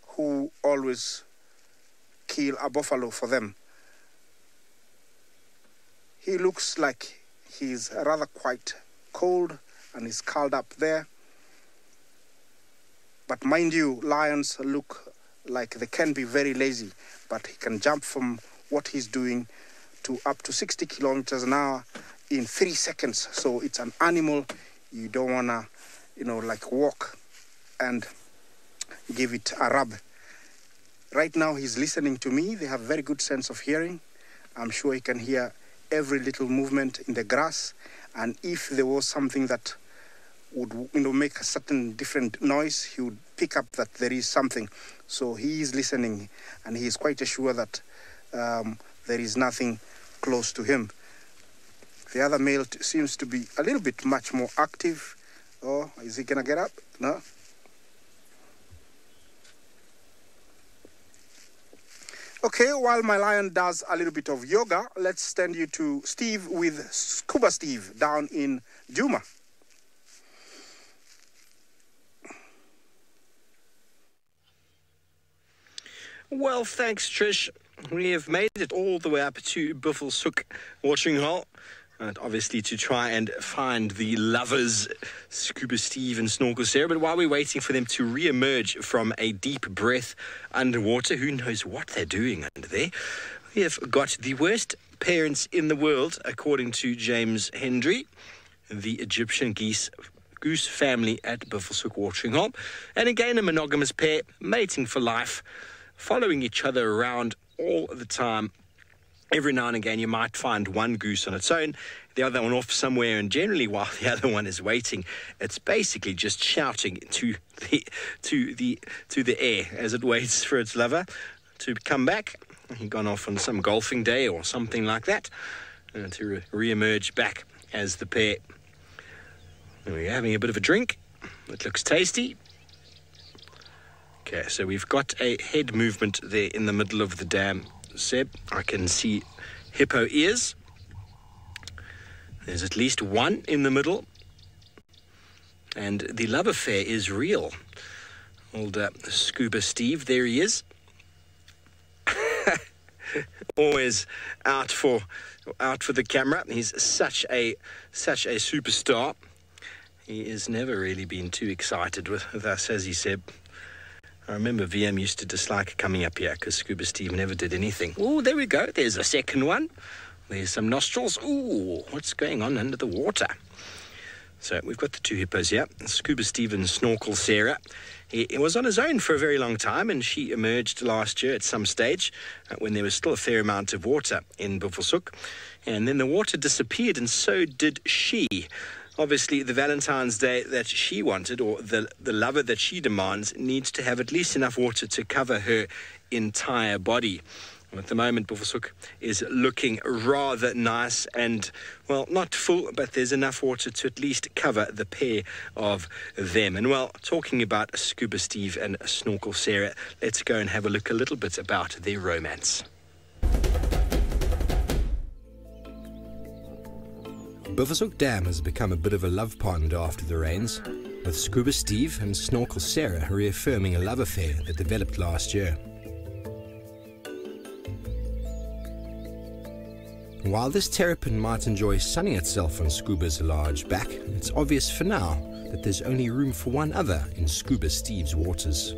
who always kill a buffalo for them. He looks like he's rather quite cold and is curled up there. But mind you, lions look like they can be very lazy, but he can jump from what he's doing to up to 60 kilometers an hour in 3 seconds. So it's an animal you don't want to, walk and give it a rub. Right now he's listening to me. They have very good sense of hearing. I'm sure he can hear every little movement in the grass. And if there was something that would, make a certain different noise, he would pick up that there is something. So he is listening, and he is quite sure that there is nothing close to him. The other male seems to be a little bit much more active. Oh, is he gonna get up? No? Okay, while my lion does a little bit of yoga, let's send you to Steve with Scuba Steve down in Juma. Well, thanks, Trish. We have made it all the way up to Buffelshoek watering hole. And obviously to try and find the lovers, Scuba Steve and Snorkel Sarah. But while we're waiting for them to re-emerge from a deep breath underwater, who knows what they're doing under there, we have got the worst parents in the world, according to James Hendry, the Egyptian goose family at Buffelshoek watering hole. And again, a monogamous pair, mating for life, following each other around all the time. Every now and again, you might find one goose on its own, the other one off somewhere, and generally while the other one is waiting, it's basically just shouting to the air as it waits for its lover to come back. He's gone off on some golfing day or something like that, to re-emerge back as the pair. We're having a bit of a drink. It looks tasty. Okay, so we've got a head movement there in the middle of the dam. Seb, I can see hippo ears. There's at least one in the middle. And the love affair is real. Old Scuba Steve, there he is. Always out for the camera. He's such a superstar. He has never really been too excited with us, has he, Seb? I remember VM used to dislike coming up here because Scuba Steve never did anything. Oh, there we go. There's a second one. There's some nostrils. Ooh, what's going on under the water? So we've got the two hippos here, Scuba Steve and Snorkel Sarah. He was on his own for a very long time, and she emerged last year at some stage when there was still a fair amount of water in Buffelshoek. And then the water disappeared, and so did she. Obviously, the Valentine's Day that she wanted, or the lover that she demands, needs to have at least enough water to cover her entire body. At the moment, Buffelshoek is looking rather nice and, well, not full, but there's enough water to at least cover the pair of them. And, well, talking about Scuba Steve and Snorkel Sarah, let's go and have a look a little bit about their romance. Buffelshoek Dam has become a bit of a love pond after the rains, with Scuba Steve and Snorkel Sarah reaffirming a love affair that developed last year. While this terrapin might enjoy sunning itself on Scuba's large back, it's obvious for now that there's only room for one other in Scuba Steve's waters.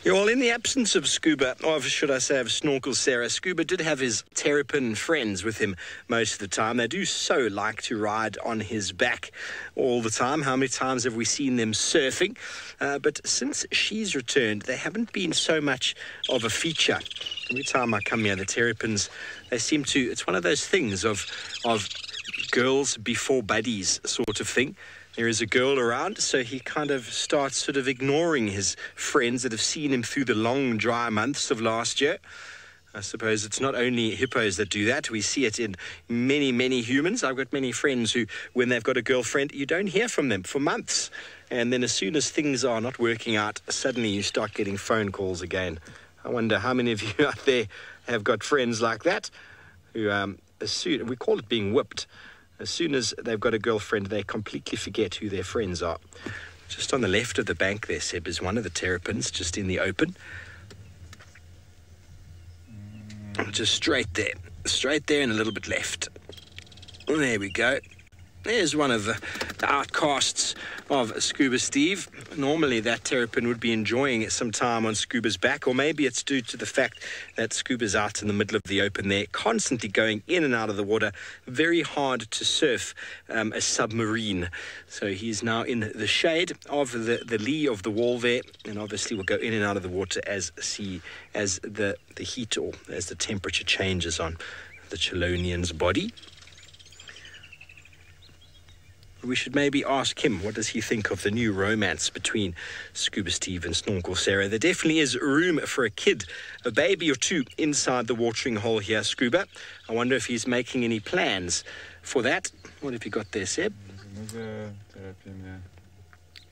Yeah, well, in the absence of Scuba, or should I say of Snorkel Sarah, Scuba did have his terrapin friends with him most of the time. They do so like to ride on his back all the time. How many times have we seen them surfing? But since she's returned, they haven't been so much of a feature. Every time I come here, the terrapins, they seem to, it's one of those things of girls before buddies sort of thing. There is a girl around, so he kind of starts sort of ignoring his friends that have seen him through the long, dry months of last year. I suppose it's not only hippos that do that. We see it in many, many humans. I've got many friends who, when they've got a girlfriend, you don't hear from them for months. And then as soon as things are not working out, suddenly you start getting phone calls again. I wonder how many of you out there have got friends like that who, we call it being whipped. As soon as they've got a girlfriend, they completely forget who their friends are. Just on the left of the bank there, Seb, is one of the terrapins, just in the open. Just straight there and a little bit left. There we go. There's one of the outcasts of Scuba Steve. Normally that terrapin would be enjoying some time on Scuba's back, or maybe it's due to the fact that Scuba's out in the middle of the open there, constantly going in and out of the water. Very hard to surf a submarine. So he's now in the shade of the lee of the wall there, and obviously will go in and out of the water as the heat, or as the temperature changes on the Chelonian's body. We should maybe ask him, what does he think of the new romance between Scuba Steve and Snorkel Sarah? There definitely is room for a kid, a baby or two, inside the watering hole here, Scuba. I wonder if he's making any plans for that. What have you got there, Seb? There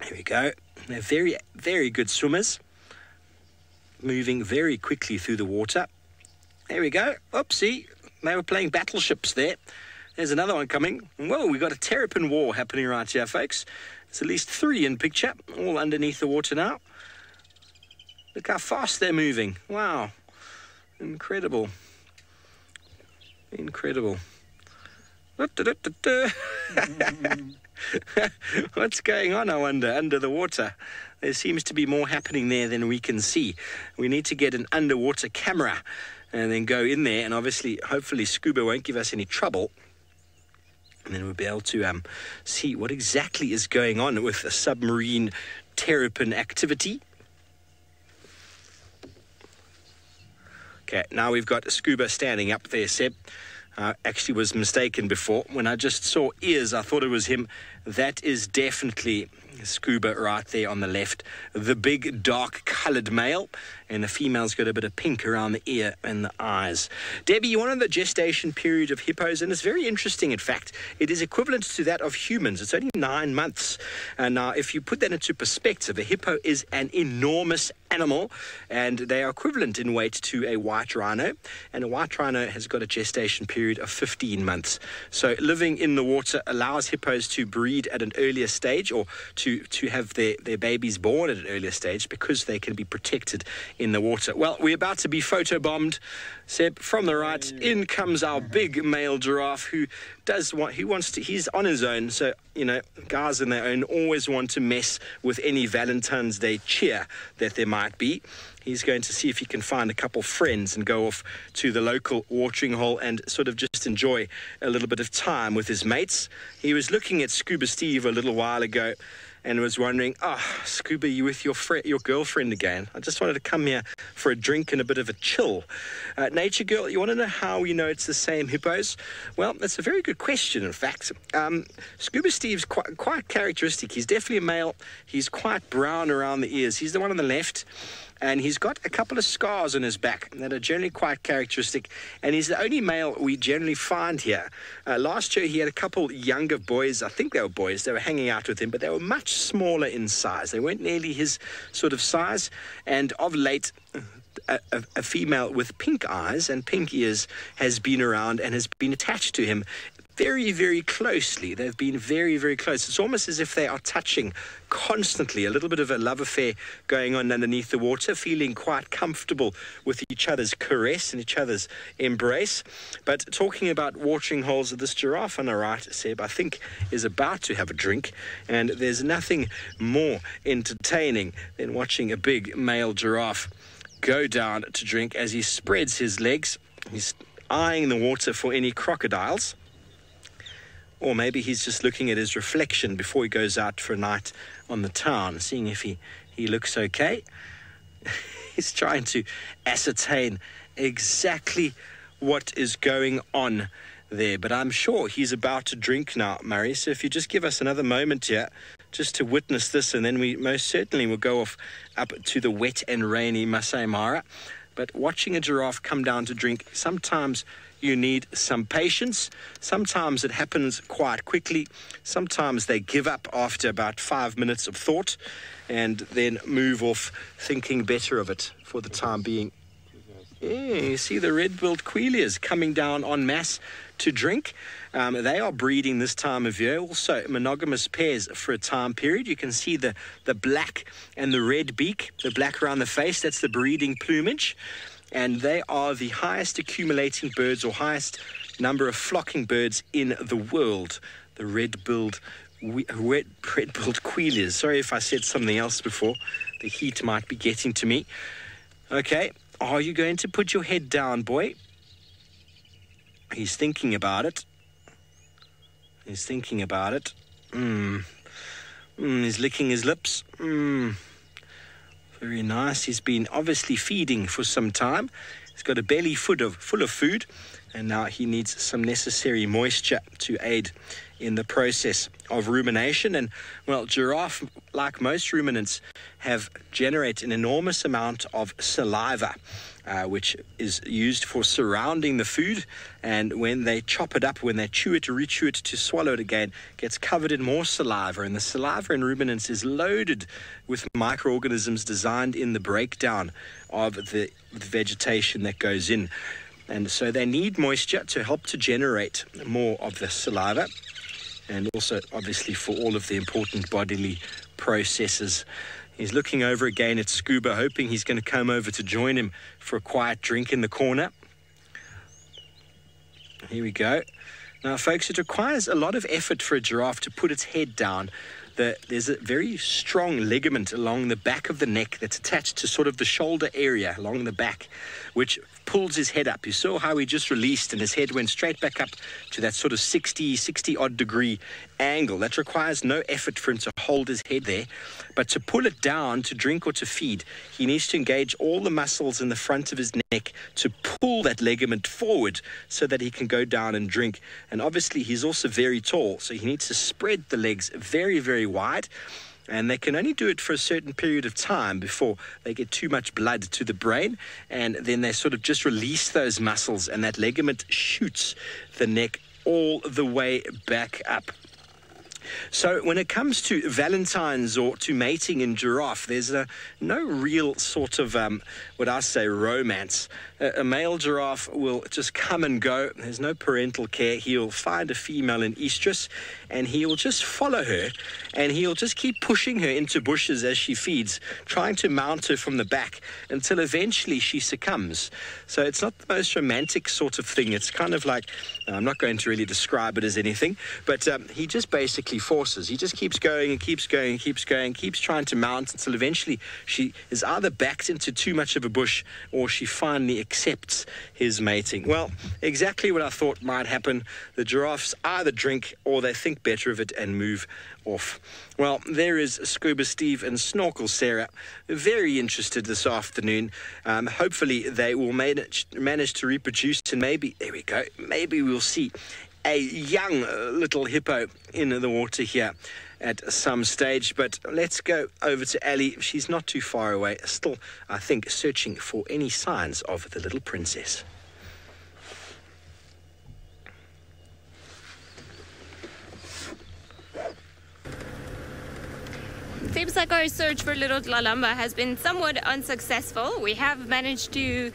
we go. They're very, very good swimmers, moving very quickly through the water. There we go. Oopsie. They were playing battleships there. There's another one coming. Whoa, we've got a terrapin war happening right here, folks. There's at least 3 in picture, all underneath the water now. Look how fast they're moving. Wow. Incredible. Incredible. What's going on, I wonder, under the water? There seems to be more happening there than we can see. We need to get an underwater camera and then go in there, and obviously, hopefully, Scuba won't give us any trouble. And then we'll be able to see what exactly is going on with the submarine terrapin activity. Okay, now we've got Scuba standing up there, Seb. Actually was mistaken before. When I just saw ears, I thought it was him. That is definitely Scuba right there on the left. The big, dark-coloured male. And the female's got a bit of pink around the ear and the eyes. Debbie, you're on the gestation period of hippos, and it's very interesting, in fact. It is equivalent to that of humans. It's only 9 months. And now, if you put that into perspective, a hippo is an enormous animal, and they are equivalent in weight to a white rhino. And a white rhino has got a gestation period of 15 months. So living in the water allows hippos to breed at an earlier stage, or to have their babies born at an earlier stage, because they can be protected in the water. Well, we're about to be photobombed, Seb. From the right, in comes our big male giraffe who he's on his own. So, you know, guys on their own always want to mess with any Valentine's Day cheer that there might be. He's going to see if he can find a couple friends and go off to the local watering hole and sort of just enjoy a little bit of time with his mates. He was looking at Scuba Steve a little while ago and was wondering, Scuba, you with your girlfriend again? I just wanted to come here for a drink and a bit of a chill. Nature Girl, you want to know how we know it's the same hippos? Well, that's a very good question, in fact. Scuba Steve's quite characteristic. He's definitely a male. He's quite brown around the ears. He's the one on the left. And he's got a couple of scars on his back that are generally quite characteristic. And he's the only male we generally find here. Last year, he had a couple younger boys. I think they were boys. They were hanging out with him, but they were much smaller in size. They weren't nearly his sort of size. And of late, a female with pink eyes and pink ears has been around and has been attached to him very, very closely. They've been very, very close. It's almost as if they are touching constantly, a little bit of a love affair going on underneath the water, feeling quite comfortable with each other's caress and each other's embrace. But talking about watering holes, this giraffe on the right, Seb, I think is about to have a drink, and there's nothing more entertaining than watching a big male giraffe go down to drink as he spreads his legs. He's eyeing the water for any crocodiles. Or maybe he's just looking at his reflection before he goes out for a night on the town, seeing if he looks okay. He's trying to ascertain exactly what is going on there. But I'm sure he's about to drink now, Murray. So if you just give us another moment here just to witness this, and then we most certainly will go off up to the wet and rainy Masai Mara. But watching a giraffe come down to drink, sometimes you need some patience. Sometimes it happens quite quickly. Sometimes they give up after about 5 minutes of thought and then move off thinking better of it for the time being. Yeah, you see the red-billed quailias coming down en masse to drink. They are breeding this time of year. Also monogamous pairs for a time period. You can see the black and the red beak, the black around the face. That's the breeding plumage. And they are the highest accumulating birds or highest number of flocking birds in the world. The red-billed quailias. Sorry if I said something else before. The heat might be getting to me. Okay, are you going to put your head down, boy? He's thinking about it. He's thinking about it. He's licking his lips. Very nice. He's been obviously feeding for some time. He's got a belly full of food, and now he needs some necessary moisture to aid in the process of rumination. And, well, giraffe, like most ruminants, generate an enormous amount of saliva, which is used for surrounding the food. And when they chop it up, when they chew it, rechew it to swallow it again, it gets covered in more saliva. And the saliva in ruminants is loaded with microorganisms designed in the breakdown of the vegetation that goes in. And so they need moisture to help to generate more of the saliva, and also obviously for all of the important bodily processes. He's looking over again at Scuba, hoping he's going to come over to join him for a quiet drink in the corner. Here we go. Now, folks, it requires a lot of effort for a giraffe to put its head down. There's a very strong ligament along the back of the neck that's attached to sort of the shoulder area along the back, which pulls his head up. You saw how he just released and his head went straight back up to that sort of 60 odd degree angle. That requires no effort for him to hold his head there. But to pull it down, to drink or to feed, he needs to engage all the muscles in the front of his neck to pull that ligament forward so that he can go down and drink. And obviously he's also very tall, so he needs to spread the legs very, very wide. And they can only do it for a certain period of time before they get too much blood to the brain, and then they sort of just release those muscles and that ligament shoots the neck all the way back up. So when it comes to Valentine's or to mating in giraffe, there's no real sort of, romance. A male giraffe will just come and go. There's no parental care. He'll find a female in estrus and he'll just follow her, and he'll just keep pushing her into bushes as she feeds, trying to mount her from the back until eventually she succumbs. So it's not the most romantic sort of thing. It's kind of like, I'm not going to really describe it as anything, but he just basically forces. He just keeps going and keeps going and keeps going, keeps trying to mount until eventually she is either backed into too much of a bush or she finally accepts his mating. Well, exactly what I thought might happen. The giraffes either drink or they think better of it and move off. Well, there is Scuba Steve and Snorkel Sarah, very interested this afternoon. Hopefully they will manage to reproduce, and maybe, there we go, maybe we'll see a young little hippo in the water here at some stage. But let's go over to Ali. She's not too far away, still, I think, searching for any signs of the little princess. Seems like our search for little Tlalamba has been somewhat unsuccessful. We have managed to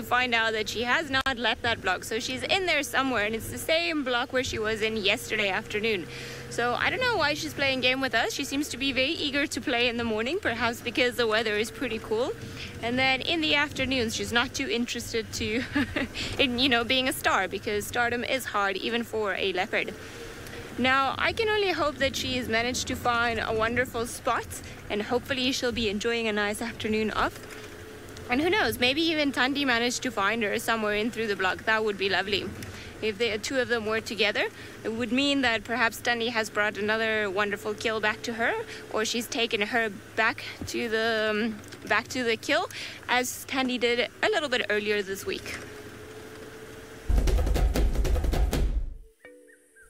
find out that she has not left that block. So she's in there somewhere, and it's the same block where she was in yesterday afternoon. So I don't know why she's playing game with us. She seems to be very eager to play in the morning, perhaps because the weather is pretty cool. And then in the afternoons, she's not too interested in, being a star, because stardom is hard even for a leopard. Now, I can only hope that she has managed to find a wonderful spot, and hopefully she'll be enjoying a nice afternoon off. And who knows, maybe even Thandi managed to find her somewhere in through the block. That would be lovely. If the two of them were together, it would mean that perhaps Thandi has brought another wonderful kill back to her, or she's taken her back to the kill, as Thandi did a little bit earlier this week.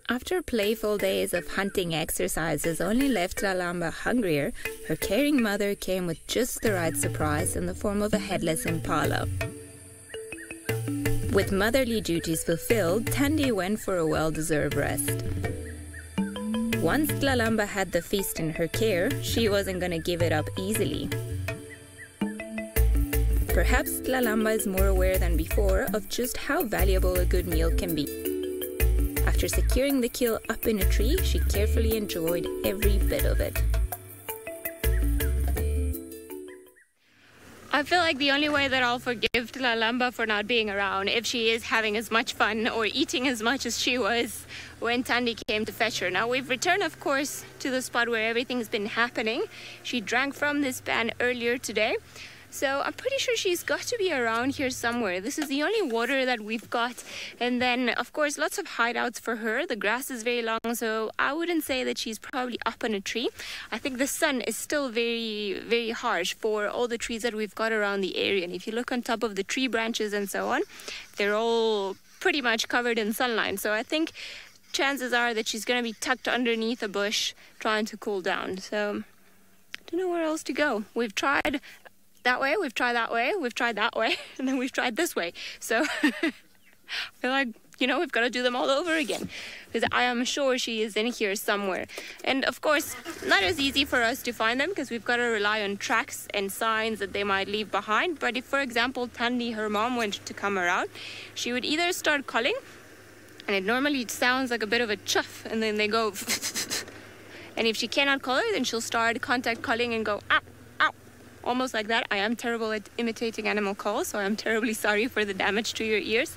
After playful days of hunting exercises only left Tlalamba hungrier, her caring mother came with just the right surprise in the form of a headless impala. With motherly duties fulfilled, Thandi went for a well-deserved rest. Once Tlalamba had the feast in her care, she wasn't going to give it up easily. Perhaps Tlalamba is more aware than before of just how valuable a good meal can be. After securing the kill up in a tree, she carefully enjoyed every bit of it. I feel like the only way that I'll forgive Tlalamba for not being around if she is having as much fun or eating as much as she was when Thandi came to fetch her. Now, we've returned, of course, to the spot where everything's been happening. She drank from this pan earlier today. So I'm pretty sure she's got to be around here somewhere. This is the only water that we've got. And then, of course, lots of hideouts for her. The grass is very long, so I wouldn't say that she's probably up on a tree. I think the sun is still very, very harsh for all the trees that we've got around the area. And if you look on top of the tree branches and so on, they're all pretty much covered in sunlight. So I think chances are that she's going to be tucked underneath a bush trying to cool down. So I don't know where else to go. We've tried that way, we've tried that way, we've tried that way, and then we've tried this way. So I feel like, we've got to do them all over again, because I am sure she is in here somewhere. And of course, not as easy for us to find them, because we've got to rely on tracks and signs that they might leave behind. But if, for example, Thandi, her mom, went to come around, she would either start calling, and it normally sounds like a bit of a chuff, and then they go and if she cannot call her, then she'll start contact calling and go ow, ow, almost like that. I am terrible at imitating animal calls, so I'm terribly sorry for the damage to your ears.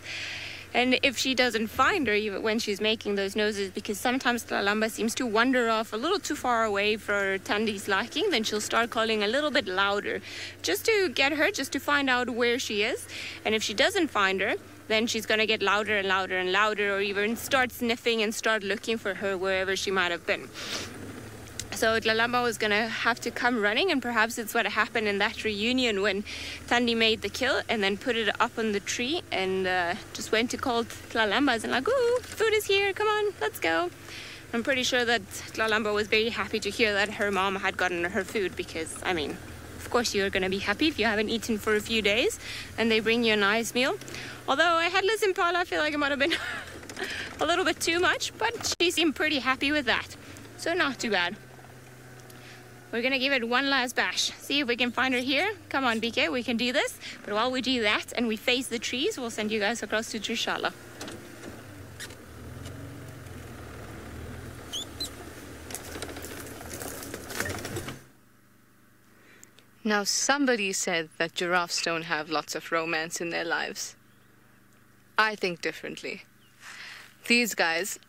And if she doesn't find her, even when she's making those noises, because sometimes Tlalamba seems to wander off a little too far away for Thandi's liking, then she'll start calling a little bit louder, just to get her, just to find out where she is. And if she doesn't find her, then she's going to get louder and louder and louder, or even start sniffing and start looking for her wherever she might have been. So Tlalamba was going to have to come running, and perhaps it's what happened in that reunion when Thandi made the kill and then put it up on the tree and just went to call Tlalamba and like, ooh, food is here, come on, let's go. I'm pretty sure that Tlalamba was very happy to hear that her mom had gotten her food, because, I mean, of course you're going to be happy if you haven't eaten for a few days and they bring you a nice meal. Although a headless impala, I feel like it might have been a little bit too much, but she seemed pretty happy with that. So not too bad. We're going to give it one last bash. See if we can find her here. Come on, BK, we can do this. But while we do that and we face the trees, we'll send you guys across to Trushala. Now, somebody said that giraffes don't have lots of romance in their lives. I think differently. These guys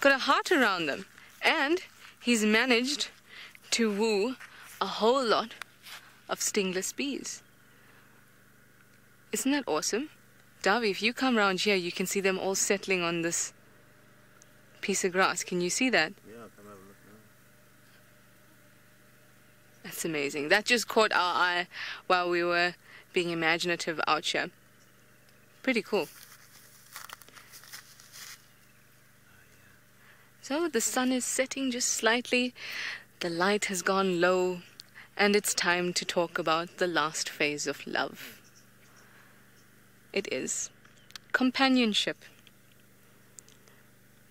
got a heart around them. And he's managed to woo a whole lot of stingless bees. Isn't that awesome? Davi, if you come around here, you can see them all settling on this piece of grass. Can you see that? Yeah, I'll come have a look now. That's amazing. That just caught our eye while we were being imaginative out here. Pretty cool. So the sun is setting just slightly, the light has gone low, and it's time to talk about the last phase of love. It is companionship.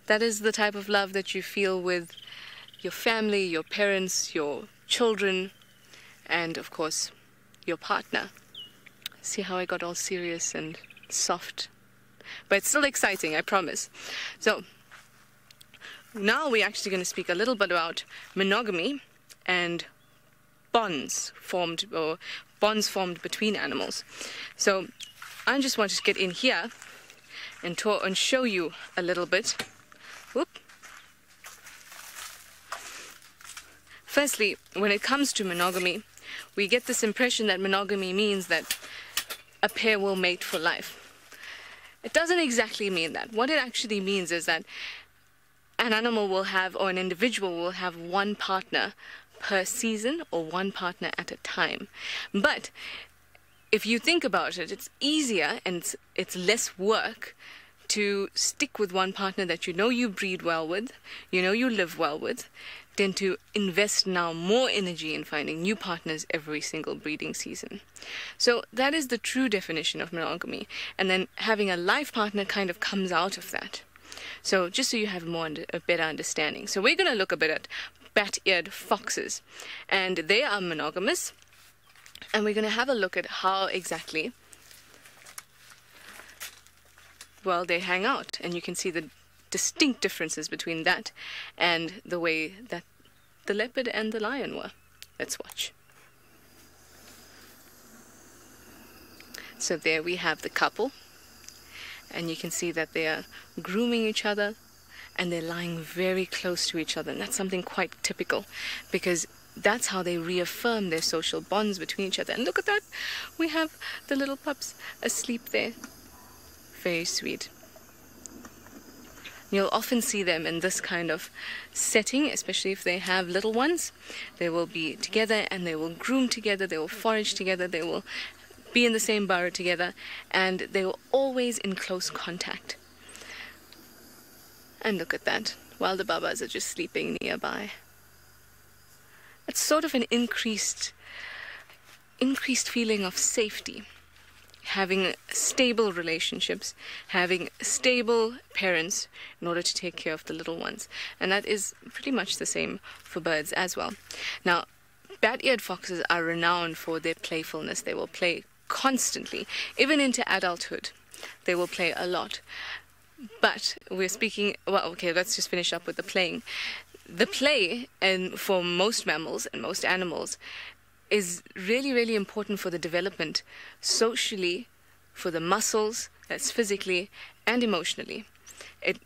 That is the type of love that you feel with your family, your parents, your children, and of course, your partner. See how I got all serious and soft? But it's still exciting, I promise. So, now we're actually going to speak a little bit about monogamy and bonds formed between animals. So I just wanted to get in here and show you a little bit. Whoop. Firstly, when it comes to monogamy, we get this impression that monogamy means that a pair will mate for life. It doesn't exactly mean that. What it actually means is that an animal will have, or an individual will have, one partner per season or one partner at a time. But if you think about it, it's easier and it's less work to stick with one partner that you know you breed well with, you know you live well with, than to invest now more energy in finding new partners every single breeding season. So that is the true definition of monogamy. And then having a life partner kind of comes out of that. So just so you have a better understanding. So we're going to look a bit at bat-eared foxes. And they are monogamous. And we're going to have a look at how exactly, well, they hang out. And you can see the distinct differences between that and the way that the leopard and the lion were. Let's watch. So there we have the couple. And you can see that they are grooming each other and they're lying very close to each other. And that's something quite typical because that's how they reaffirm their social bonds between each other. And look at that. We have the little pups asleep there. Very sweet. You'll often see them in this kind of setting, especially if they have little ones. They will be together and they will groom together. They will forage together. They will be in the same burrow together, and they were always in close contact. And look at that, while the babas are just sleeping nearby. It's sort of an increased feeling of safety, having stable relationships, having stable parents in order to take care of the little ones. And that is pretty much the same for birds as well. Now, bat-eared foxes are renowned for their playfulness. They will play constantly, even into adulthood. They will play a lot. But we're speaking, well, okay, let's just finish up with the playing. The play, and for most mammals and most animals, is really, really important for the development socially, for the muscles, that's physically and emotionally. It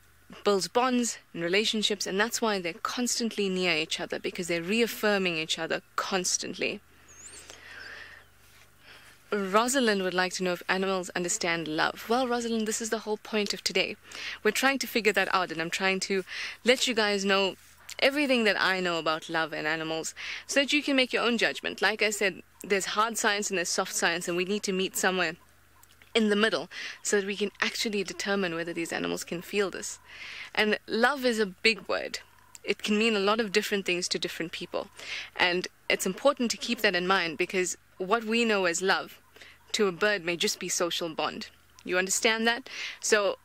builds bonds and relationships, and that's why they're constantly near each other, because they're reaffirming each other constantly. Rosalind would like to know if animals understand love. Well, Rosalind, this is the whole point of today. We're trying to figure that out, and I'm trying to let you guys know everything that I know about love and animals so that you can make your own judgment. Like I said, there's hard science and there's soft science, and we need to meet somewhere in the middle so that we can actually determine whether these animals can feel this. And love is a big word. It can mean a lot of different things to different people. And it's important to keep that in mind, because what we know as love to a bird may just be social bond. You understand that? So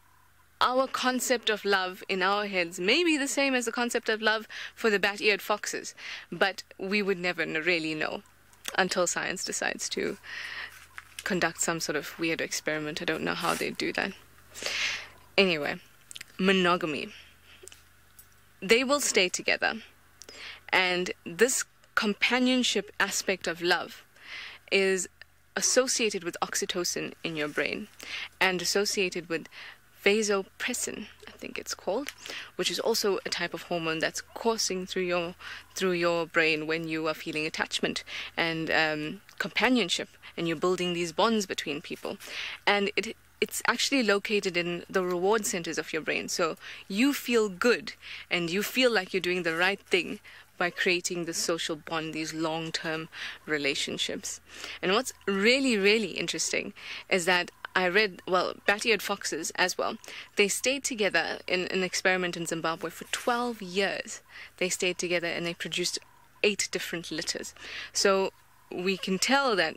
our concept of love in our heads may be the same as the concept of love for the bat-eared foxes, but we would never really know until science decides to conduct some sort of weird experiment. I don't know how they do that. Anyway, monogamy. They will stay together, and this companionship aspect of love is associated with oxytocin in your brain and associated with vasopressin, I think it's called, which is also a type of hormone that's coursing through your brain when you are feeling attachment and companionship, and you're building these bonds between people. And it's actually located in the reward centers of your brain. So you feel good and you feel like you're doing the right thing by creating this social bond, these long-term relationships. And what's really, really interesting is that I read, bat-eared foxes as well, they stayed together in an experiment in Zimbabwe for 12 years. They stayed together and they produced 8 different litters. So we can tell that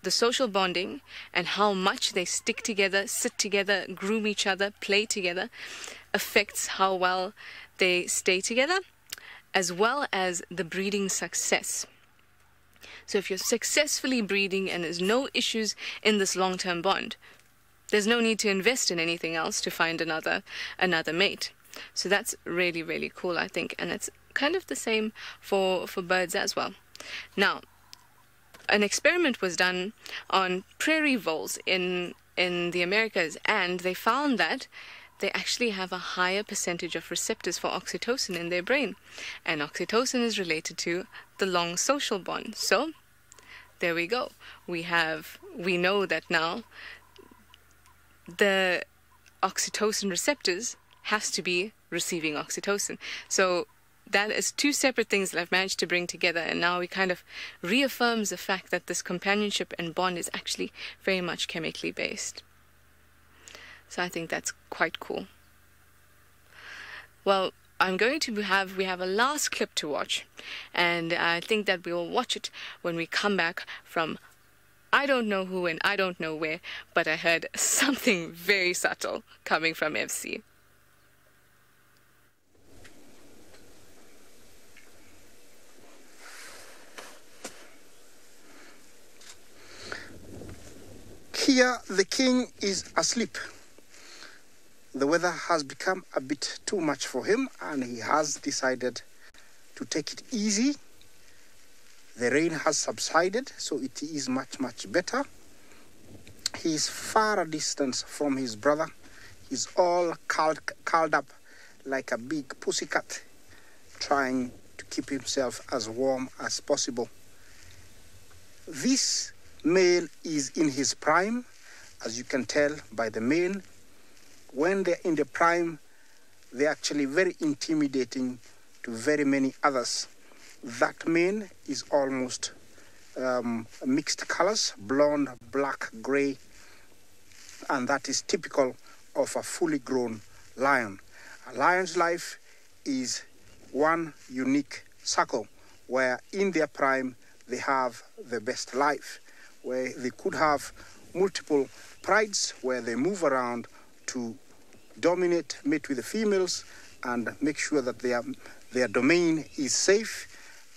the social bonding and how much they stick together, sit together, groom each other, play together, affects how well they stay together, as well as the breeding success. So if you're successfully breeding and there's no issues in this long-term bond, there's no need to invest in anything else to find another mate. So that's really, really cool, I think. And it's kind of the same for birds as well. Now, an experiment was done on prairie voles in the Americas, and they found that they actually have a higher percentage of receptors for oxytocin in their brain. And oxytocin is related to the long social bond. So there we go. We know that now the oxytocin receptors has to be receiving oxytocin. So that is 2 separate things that I've managed to bring together, and now it kind of reaffirms the fact that this companionship and bond is actually very much chemically based. So I think that's quite cool. Well, we have a last clip to watch, and I think that we will watch it when we come back from I don't know who and I don't know where, but I heard something very subtle coming from FC. Here, the king is asleep. The weather has become a bit too much for him, and he has decided to take it easy. The rain has subsided, so it is much, much better. He is far a distance from his brother. He's all curled up like a big pussycat, trying to keep himself as warm as possible. This male is in his prime, as you can tell by the male. When they're in the prime, they're actually very intimidating to very many others. That male is almost mixed colors, blonde, black, gray, and that is typical of a fully grown lion. A lion's life is one unique circle where in their prime they have the best life, where they could have multiple prides where they move around to dominate, mate with the females, and make sure that their domain is safe.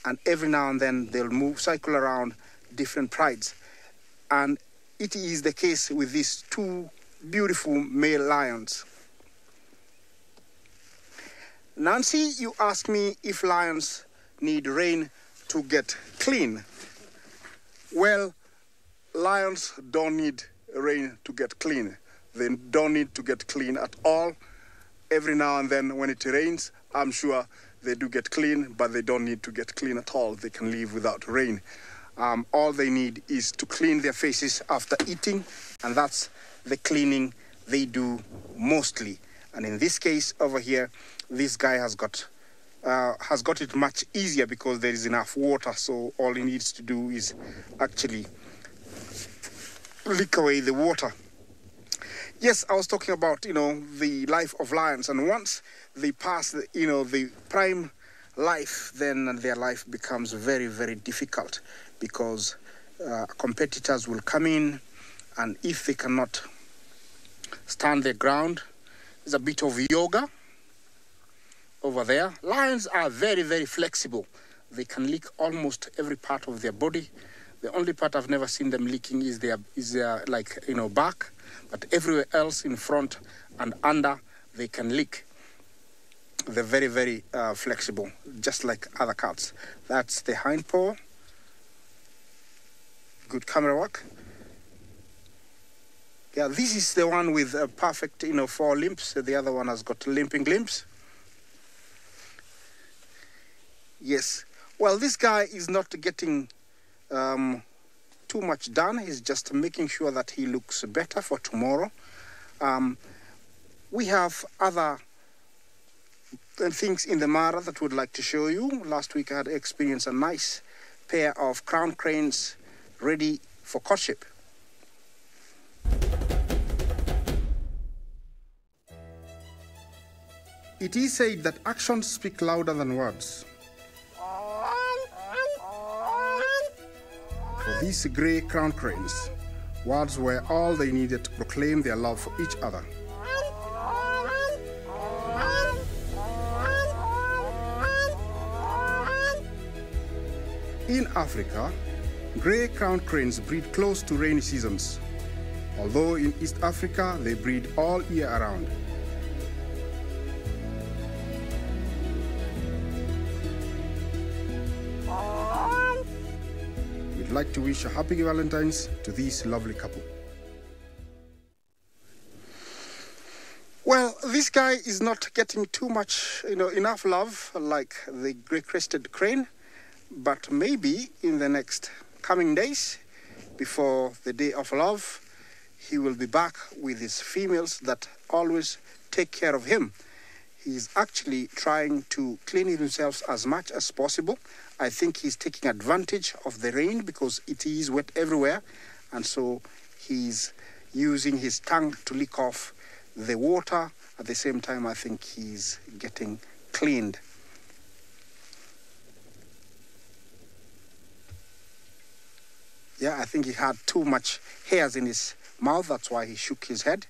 And every now and then they'll cycle around different prides. And it is the case with these 2 beautiful male lions. Nancy, you asked me if lions need rain to get clean. Well, lions don't need rain to get clean. They don't need to get clean at all. Every now and then when it rains, I'm sure they do get clean, but they don't need to get clean at all. They can live without rain. All they need is to clean their faces after eating, and that's the cleaning they do mostly. And in this case over here, this guy has got it much easier because there is enough water, so all he needs to do is actually lick away the water. Yes, I was talking about, the life of lions, and once they pass, the prime life, then their life becomes very, very difficult because competitors will come in, and if they cannot stand their ground, there's a bit of yoga over there. Lions are very, very flexible. They can lick almost every part of their body. The only part I've never seen them licking is their back, but everywhere else in front and under, they can lick. They're very, very flexible, just like other cats. That's the hind paw. Good camera work. Yeah, this is the one with perfect, 4 limbs. The other one has got limping limbs. Yes. Well, this guy is not getting too much done. He's just making sure that he looks better for tomorrow. We have other things in the Mara that we'd like to show you. Last week I had experienced a nice pair of crown cranes ready for courtship. It is said that actions speak louder than words. For these grey crown cranes, words were all they needed to proclaim their love for each other. In Africa, grey crown cranes breed close to rainy seasons, although in East Africa they breed all year around. We'd like to wish a happy Valentine's to this lovely couple. Well, this guy is not getting too much, enough love like the grey-crested crane, but maybe in the next coming days, before the day of love, he will be back with his females that always take care of him. He's actually trying to clean himself as much as possible. I think he's taking advantage of the rain because it is wet everywhere, and so he's using his tongue to lick off the water. At the same time, I think he's getting cleaned. Yeah, I think he had too much hairs in his mouth. That's why he shook his head.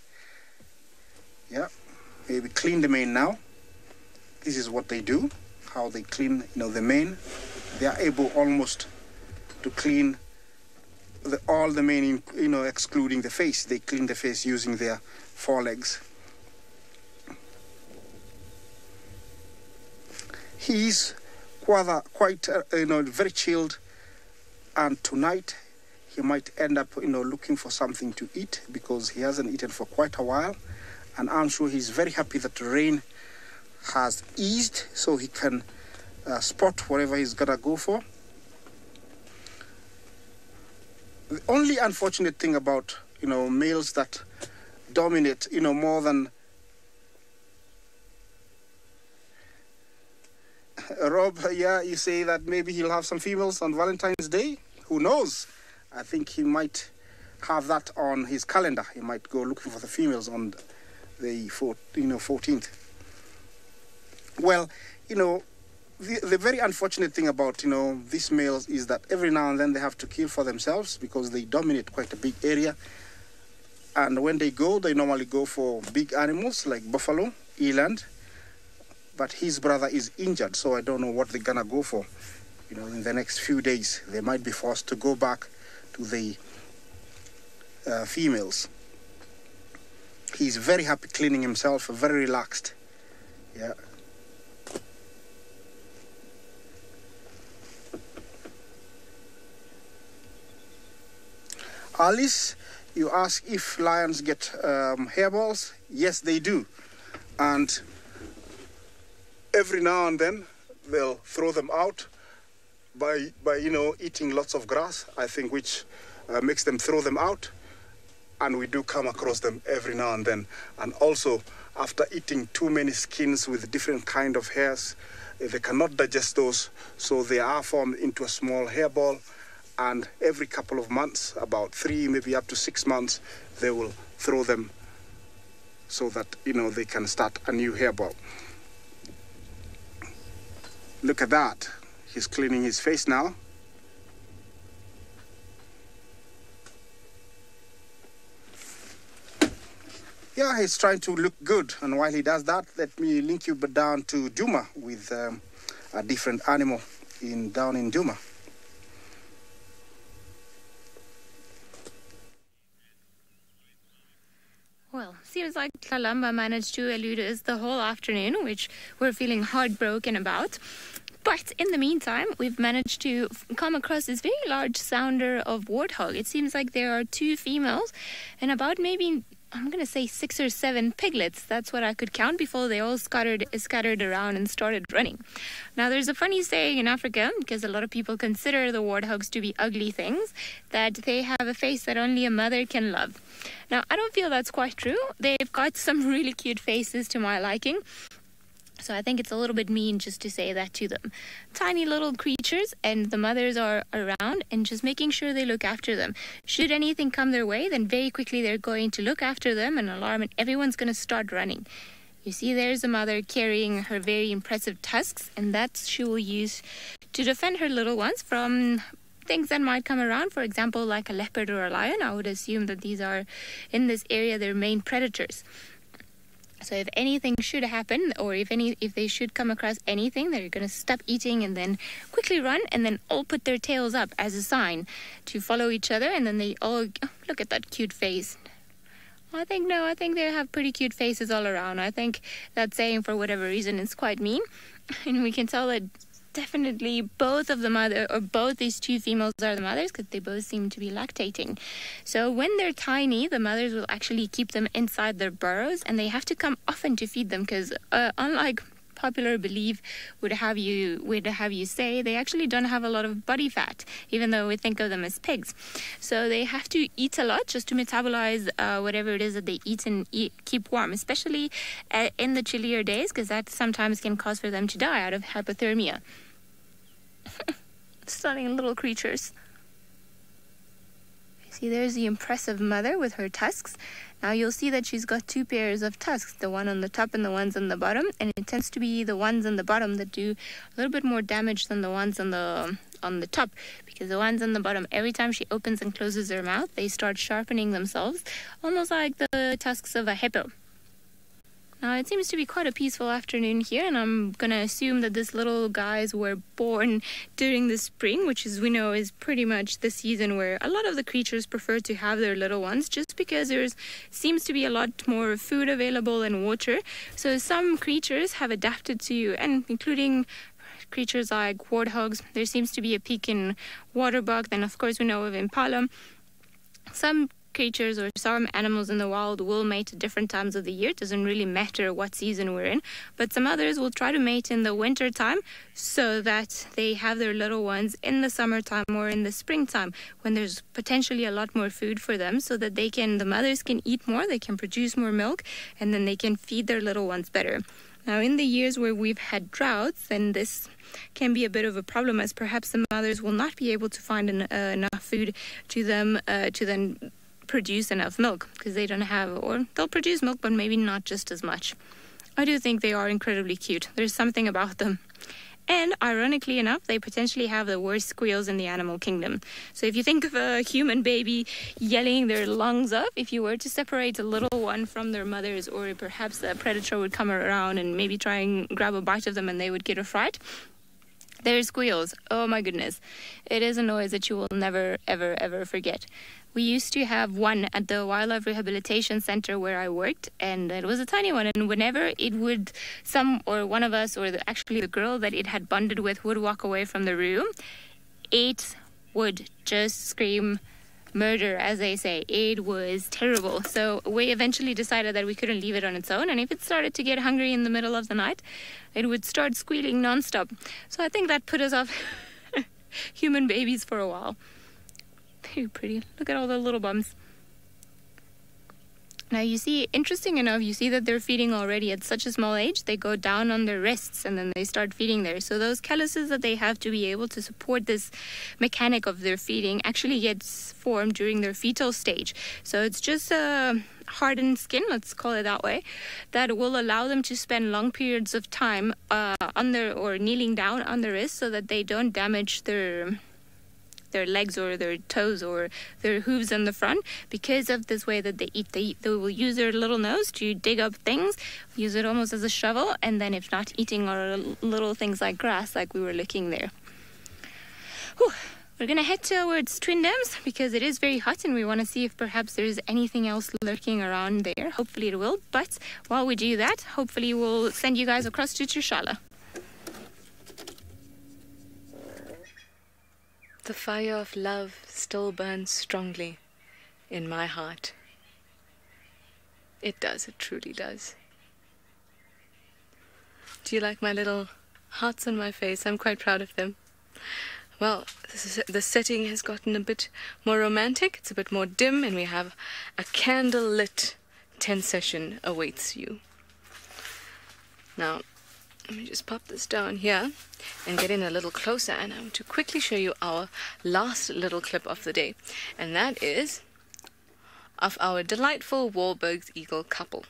Yeah, maybe clean the mane now. This is what they do, how they clean, the mane. They are able almost to clean all the mane, excluding the face. They clean the face using their forelegs. He's quite very chilled, and tonight he might end up, looking for something to eat because he hasn't eaten for quite a while. And I'm sure he's very happy that the rain has eased so he can spot whatever he's gonna go for. The only unfortunate thing about, males that dominate, more than... Rob, yeah, you say that maybe he'll have some females on Valentine's Day. Who knows? I think he might have that on his calendar. He might go looking for the females on the 14th. Well, the very unfortunate thing about, these males is that every now and then they have to kill for themselves because they dominate quite a big area. And when they go, they normally go for big animals like buffalo, eland. But his brother is injured, so I don't know what they're gonna go for. In the next few days, they might be forced to go back to the females. He's very happy cleaning himself, very relaxed. Yeah. Alice, you ask if lions get hairballs. Yes, they do. And every now and then, they'll throw them out by eating lots of grass, I think, which makes them throw them out. And we do come across them every now and then. And also, after eating too many skins with different kind of hairs, they cannot digest those, so they are formed into a small hairball. And every couple of months, about 3, maybe up to 6 months, they will throw them so that, they can start a new hairball. Look at that. He's cleaning his face now. Yeah, he's trying to look good. And while he does that, let me link you down to Duma with a different animal down in Duma. Well, seems like Kalamba managed to elude us the whole afternoon, which we're feeling heartbroken about. But in the meantime, we've managed to come across this very large sounder of warthog. It seems like there are 2 females and about maybe, I'm going to say 6 or 7 piglets. That's what I could count before they all scattered around and started running. Now, there's a funny saying in Africa, because a lot of people consider the warthogs to be ugly things, that they have a face that only a mother can love. Now, I don't feel that's quite true. They've got some really cute faces to my liking. So I think it's a little bit mean just to say that to them. Tiny little creatures, and the mothers are around and just making sure they look after them. Should anything come their way, then very quickly they're going to look after them and alarm, and everyone's going to start running. You see, there's a mother carrying her very impressive tusks, and that she will use to defend her little ones from things that might come around. For example, like a leopard or a lion. I would assume that these are, in this area, their main predators. So if anything should happen, or if they should come across anything, they're going to stop eating and then quickly run and then all put their tails up as a sign to follow each other. And then they all, look at that cute face. I think they have pretty cute faces all around. I think that saying, for whatever reason, is quite mean. And we can tell that definitely both these 2 females are the mothers, because they both seem to be lactating. So when they're tiny, the mothers will actually keep them inside their burrows, and they have to come often to feed them, because unlike popular belief would have you say, they actually don't have a lot of body fat, even though we think of them as pigs. So they have to eat a lot just to metabolize whatever it is that they eat and keep warm, especially in the chillier days, because that sometimes can cause for them to die out of hypothermia. Stunning little creatures. See, there's the impressive mother with her tusks. Now you'll see that she's got 2 pairs of tusks, the one on the top and the ones on the bottom, and it tends to be the ones on the bottom that do a little bit more damage than the ones on the top, because the ones on the bottom, every time she opens and closes her mouth, they start sharpening themselves, almost like the tusks of a hippo. Now, it seems to be quite a peaceful afternoon here, and I'm going to assume that these little guys were born during the spring, which, as we know, is pretty much the season where a lot of the creatures prefer to have their little ones, just because there seems to be a lot more food available and water. So some creatures have adapted to, and including creatures like warthogs, there seems to be a peak in water buck. Then, of course, we know of impala. Some creatures or some animals in the wild will mate at different times of the year. It doesn't really matter what season we're in, but some others will try to mate in the winter time so that they have their little ones in the summertime or in the springtime when there's potentially a lot more food for them, so that the mothers can eat more, they can produce more milk, and then they can feed their little ones better. Now, in the years where we've had droughts, then this can be a bit of a problem, as perhaps the mothers will not be able to find enough food to them to then produce enough milk, because they don't have, or they'll produce milk, but maybe not just as much. I do think they are incredibly cute. There's something about them. And ironically enough, they potentially have the worst squeals in the animal kingdom. So if you think of a human baby yelling their lungs up, if you were to separate a little one from their mothers, or perhaps a predator would come around and maybe try and grab a bite of them and they would get a fright, their squeals, oh my goodness. It is a noise that you will never, ever, ever forget. We used to have one at the Wildlife Rehabilitation Center where I worked, and it was a tiny one. And whenever it would, one of us, or actually the girl that it had bonded with, would walk away from the room, it would just scream murder, as they say. It was terrible. So we eventually decided that we couldn't leave it on its own, and if it started to get hungry in the middle of the night, it would start squealing nonstop. So I think that put us off human babies for a while. Very pretty. Look at all the little bums. Now you see, interesting enough, you see that they're feeding already at such a small age. They go down on their wrists and then they start feeding there. So those calluses that they have to be able to support this mechanic of their feeding actually gets formed during their fetal stage. So it's just a hardened skin, let's call it that way, that will allow them to spend long periods of time kneeling down on the wrist, so that they don't damage their legs or their toes or their hooves on the front, because of this way that they eat. They will use their little nose to dig up things, use it almost as a shovel, and then if not eating or little things like grass, like we were looking there. Whew. We're going to head towards Twin Dams because it is very hot, and we want to see if perhaps there's anything else lurking around there. Hopefully it will, but while we do that, hopefully we'll send you guys across to Trushala. The fire of love still burns strongly in my heart. It does, it truly does. Do you like my little hearts on my face? I'm quite proud of them. Well, the setting has gotten a bit more romantic, it's a bit more dim, and we have a candle-lit tent session awaits you. Now, let me just pop this down here and get in a little closer, and I want to quickly show you our last little clip of the day, and that is of our delightful Wahlberg's Eagle couple.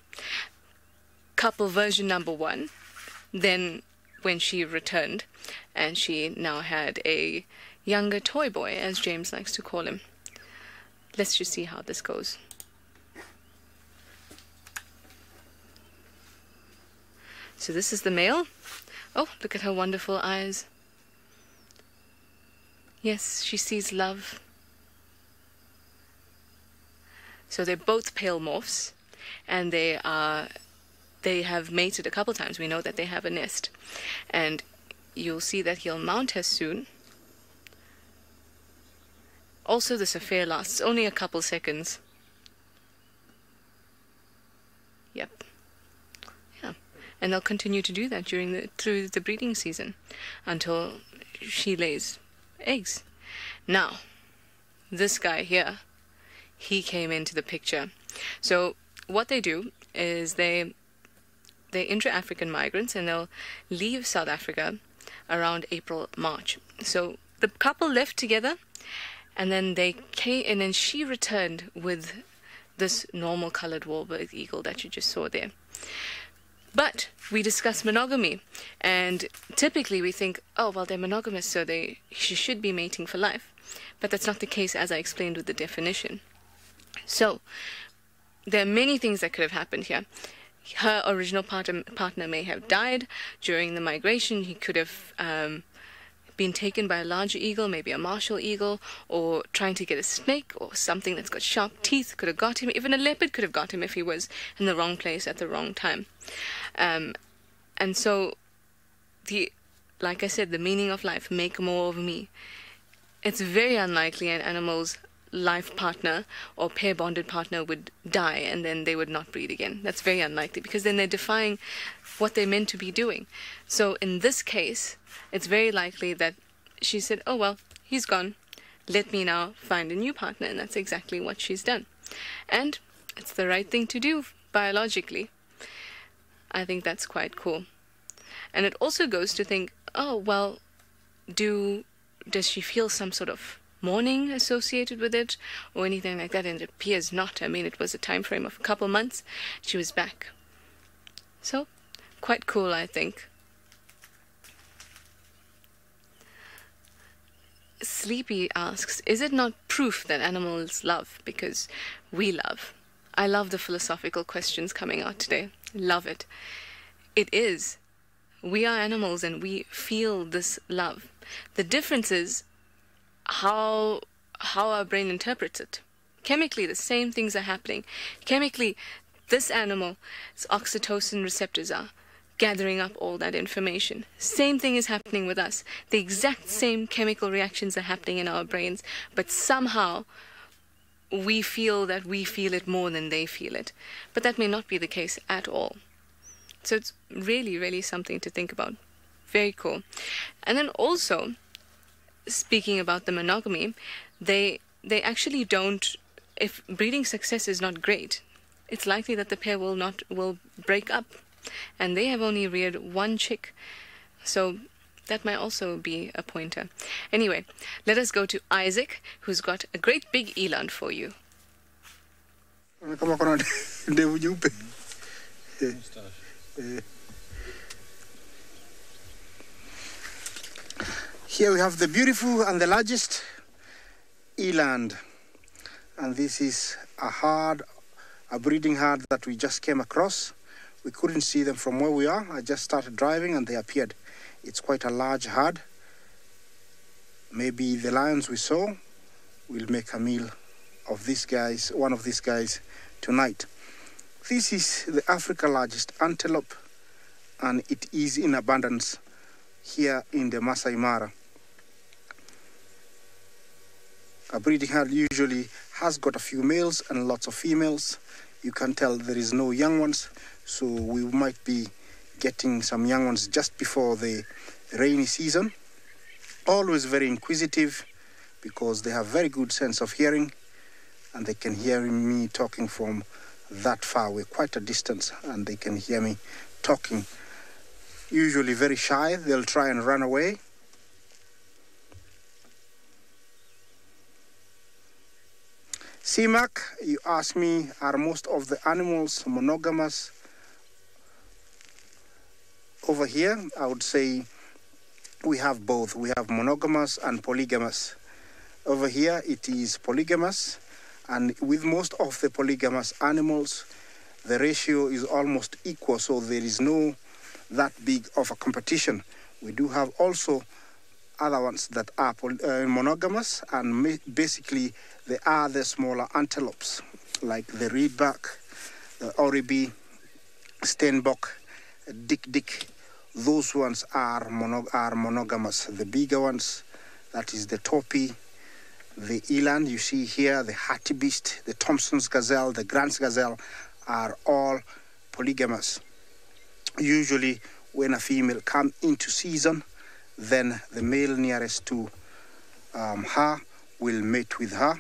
Couple version number 1, then when she returned, and she now had a younger toy boy, as James likes to call him. Let's just see how this goes. So this is the male. Oh, look at her wonderful eyes. Yes, she sees love. So they're both pale morphs, and they have mated a couple times. We know that they have a nest, and you'll see that he'll mount her soon. Also, this affair lasts only a couple seconds. Yep. Yeah, and they'll continue to do that through the breeding season until she lays eggs. Now, this guy here, he came into the picture. So what they do is they're intra-African migrants, and they'll leave South Africa around April, March. So the couple left together, and then she returned with this normal colored Wahlberg eagle that you just saw there. But we discussed monogamy, and typically we think, oh, well, they're monogamous, so she should be mating for life. But that's not the case, as I explained with the definition. So there are many things that could have happened here. Her original partner may have died during the migration. He could have been taken by a larger eagle, maybe a martial eagle, or trying to get a snake or something that's got sharp teeth could have got him. Even a leopard could have got him if he was in the wrong place at the wrong time. And so, like I said, the meaning of life, make more of me. It's very unlikely an animal's life partner or pair bonded partner would die and then they would not breed again. That's very unlikely, because then they're defying what they're meant to be doing. So in this case, it's very likely that she said, oh well, he's gone, let me now find a new partner, and that's exactly what she's done. And it's the right thing to do biologically. I think that's quite cool. And it also goes to think, oh well, does she feel some sort of mourning associated with it or anything like that? And it appears not. I mean, it was a time frame of a couple months. She was back. So, quite cool, I think. Sleepy asks, is it not proof that animals love because we love? I love the philosophical questions coming out today. Love it. It is. We are animals and we feel this love. The difference is how our brain interprets it. Chemically, the same things are happening. Chemically, this animal's oxytocin receptors are gathering up all that information. Same thing is happening with us. The exact same chemical reactions are happening in our brains, but somehow we feel that we feel it more than they feel it. But that may not be the case at all. So it's really, really something to think about. Very cool. And then also, speaking about the monogamy, they actually don't, if breeding success is not great, it's likely that the pair will break up, and they have only reared one chick, so that might also be a pointer. Anyway, let us go to Isaac, who's got a great big eland for you. Here we have the beautiful and the largest eland, and this is a breeding herd that we just came across. We couldn't see them from where we are. I just started driving and they appeared. It's quite a large herd. Maybe the lions we saw will make a meal of these guys, one of these guys, tonight. This is the Africa's largest antelope, and it is in abundance here in the Masai Mara. A breeding herd usually has got a few males and lots of females. You can tell there is no young ones, so we might be getting some young ones just before the rainy season. Always very inquisitive because they have very good sense of hearing, and they can hear me talking from that far away, quite a distance, and they can hear me talking. Usually very shy, they'll try and run away. CMAC, you ask me, are most of the animals monogamous? Over here, I would say we have both. We have monogamous and polygamous. Over here, it is polygamous, and with most of the polygamous animals, the ratio is almost equal, so there is no that big of a competition. We do have also other ones that are monogamous, and basically they are the smaller antelopes, like the reedback, the oribi, steenbok, dik. Those ones are monogamous. The bigger ones, that is the topi, the eland you see here, the hartebeest, the Thompson's gazelle, the Grant's gazelle, are all polygamous. Usually when a female comes into season, then the male nearest to her will mate with her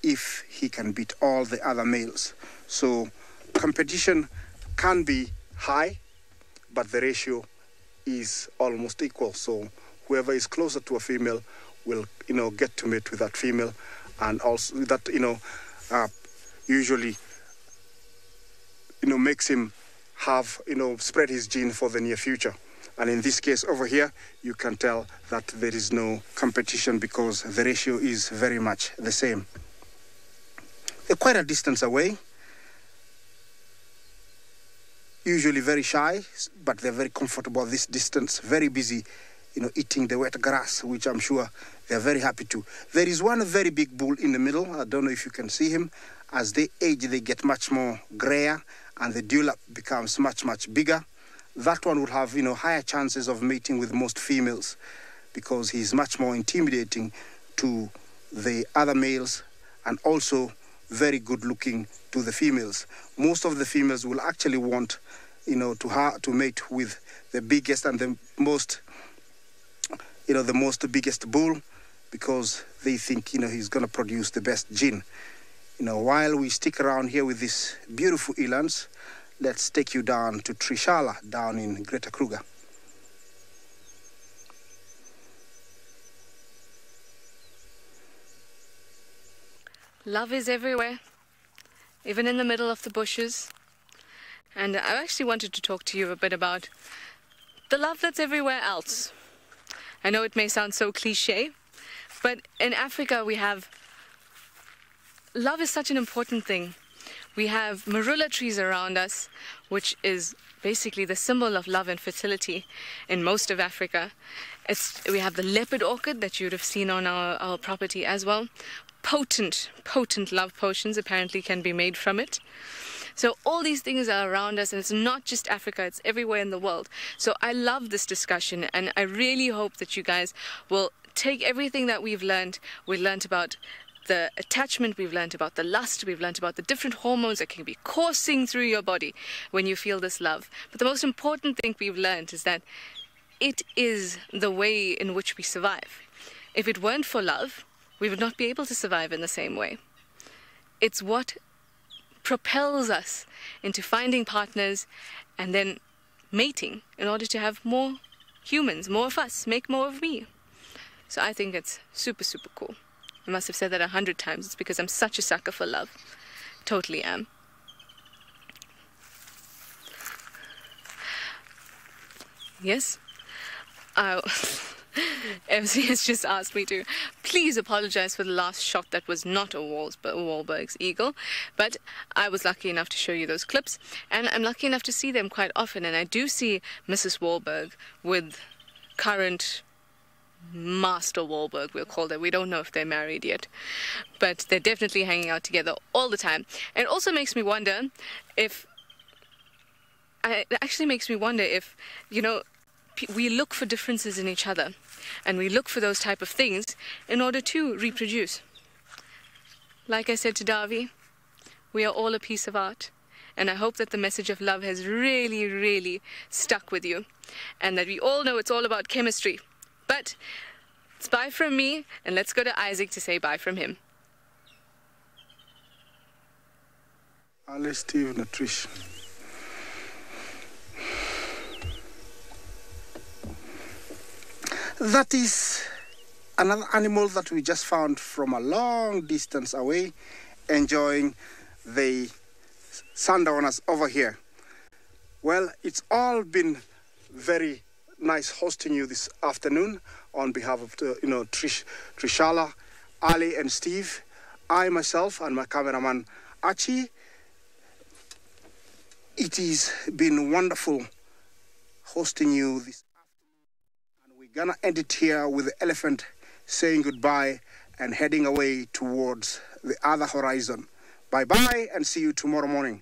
if he can beat all the other males. So competition can be high, but the ratio is almost equal. So whoever is closer to a female will, get to mate with that female, and also that, usually, makes him have, spread his gene for the near future. And in this case over here, you can tell that there is no competition because the ratio is very much the same. They're quite a distance away. Usually very shy, but they're very comfortable at this distance, very busy, eating the wet grass, which I'm sure they're very happy to. There is one very big bull in the middle. I don't know if you can see him. As they age, they get much more grayer, and the dewlap becomes much, much bigger. That one would have, higher chances of mating with most females because he's much more intimidating to the other males, and also very good looking to the females. Most of the females will actually want, to mate with the biggest and the most biggest bull, because they think, he's going to produce the best gene. While we stick around here with these beautiful elands, let's take you down to Trishala, down in Greater Kruger. Love is everywhere, even in the middle of the bushes. And I actually wanted to talk to you a bit about the love that's everywhere else. I know it may sound so cliche, but in Africa we have... Love is such an important thing. We have marula trees around us, which is basically the symbol of love and fertility in most of Africa. We have the leopard orchid that you'd have seen on our property as well. Potent love potions apparently can be made from it. So all these things are around us, and it's not just Africa, it's everywhere in the world. So I love this discussion, and I really hope that you guys will take everything that we've learned. We learned about the attachment, we've learned about the lust, we've learned about the different hormones that can be coursing through your body when you feel this love. But the most important thing we've learned is that it is the way in which we survive. If it weren't for love, we would not be able to survive in the same way. It's what propels us into finding partners and then mating in order to have more humans, more of us, make more of me. So I think it's super, super cool. I must have said that 100 times. It's because I'm such a sucker for love. Totally am. Yes? MC has just asked me to please apologize for the last shot that was not a Wahlberg's eagle, but I was lucky enough to show you those clips, and I'm lucky enough to see them quite often, and I do see Mrs. Wahlberg with current Master Wahlberg, we'll call them. We don't know if they're married yet, but they're definitely hanging out together all the time. And it also makes me wonder if, we look for differences in each other, and we look for those type of things in order to reproduce. Like I said to Davi, we are all a piece of art, and I hope that the message of love has really, really stuck with you, and that we all know it's all about chemistry. But it's bye from me, and let's go to Isaac to say bye from him. Ali, Steve, and Trish. That is another animal that we just found from a long distance away, enjoying the sundowners over here. Well, it's all been very nice hosting you this afternoon on behalf of Trishala, Ali, and Steve. I myself and my cameraman Archie. It has been wonderful hosting you this afternoon, and we're gonna end it here with the elephant saying goodbye and heading away towards the other horizon. Bye-bye, and see you tomorrow morning.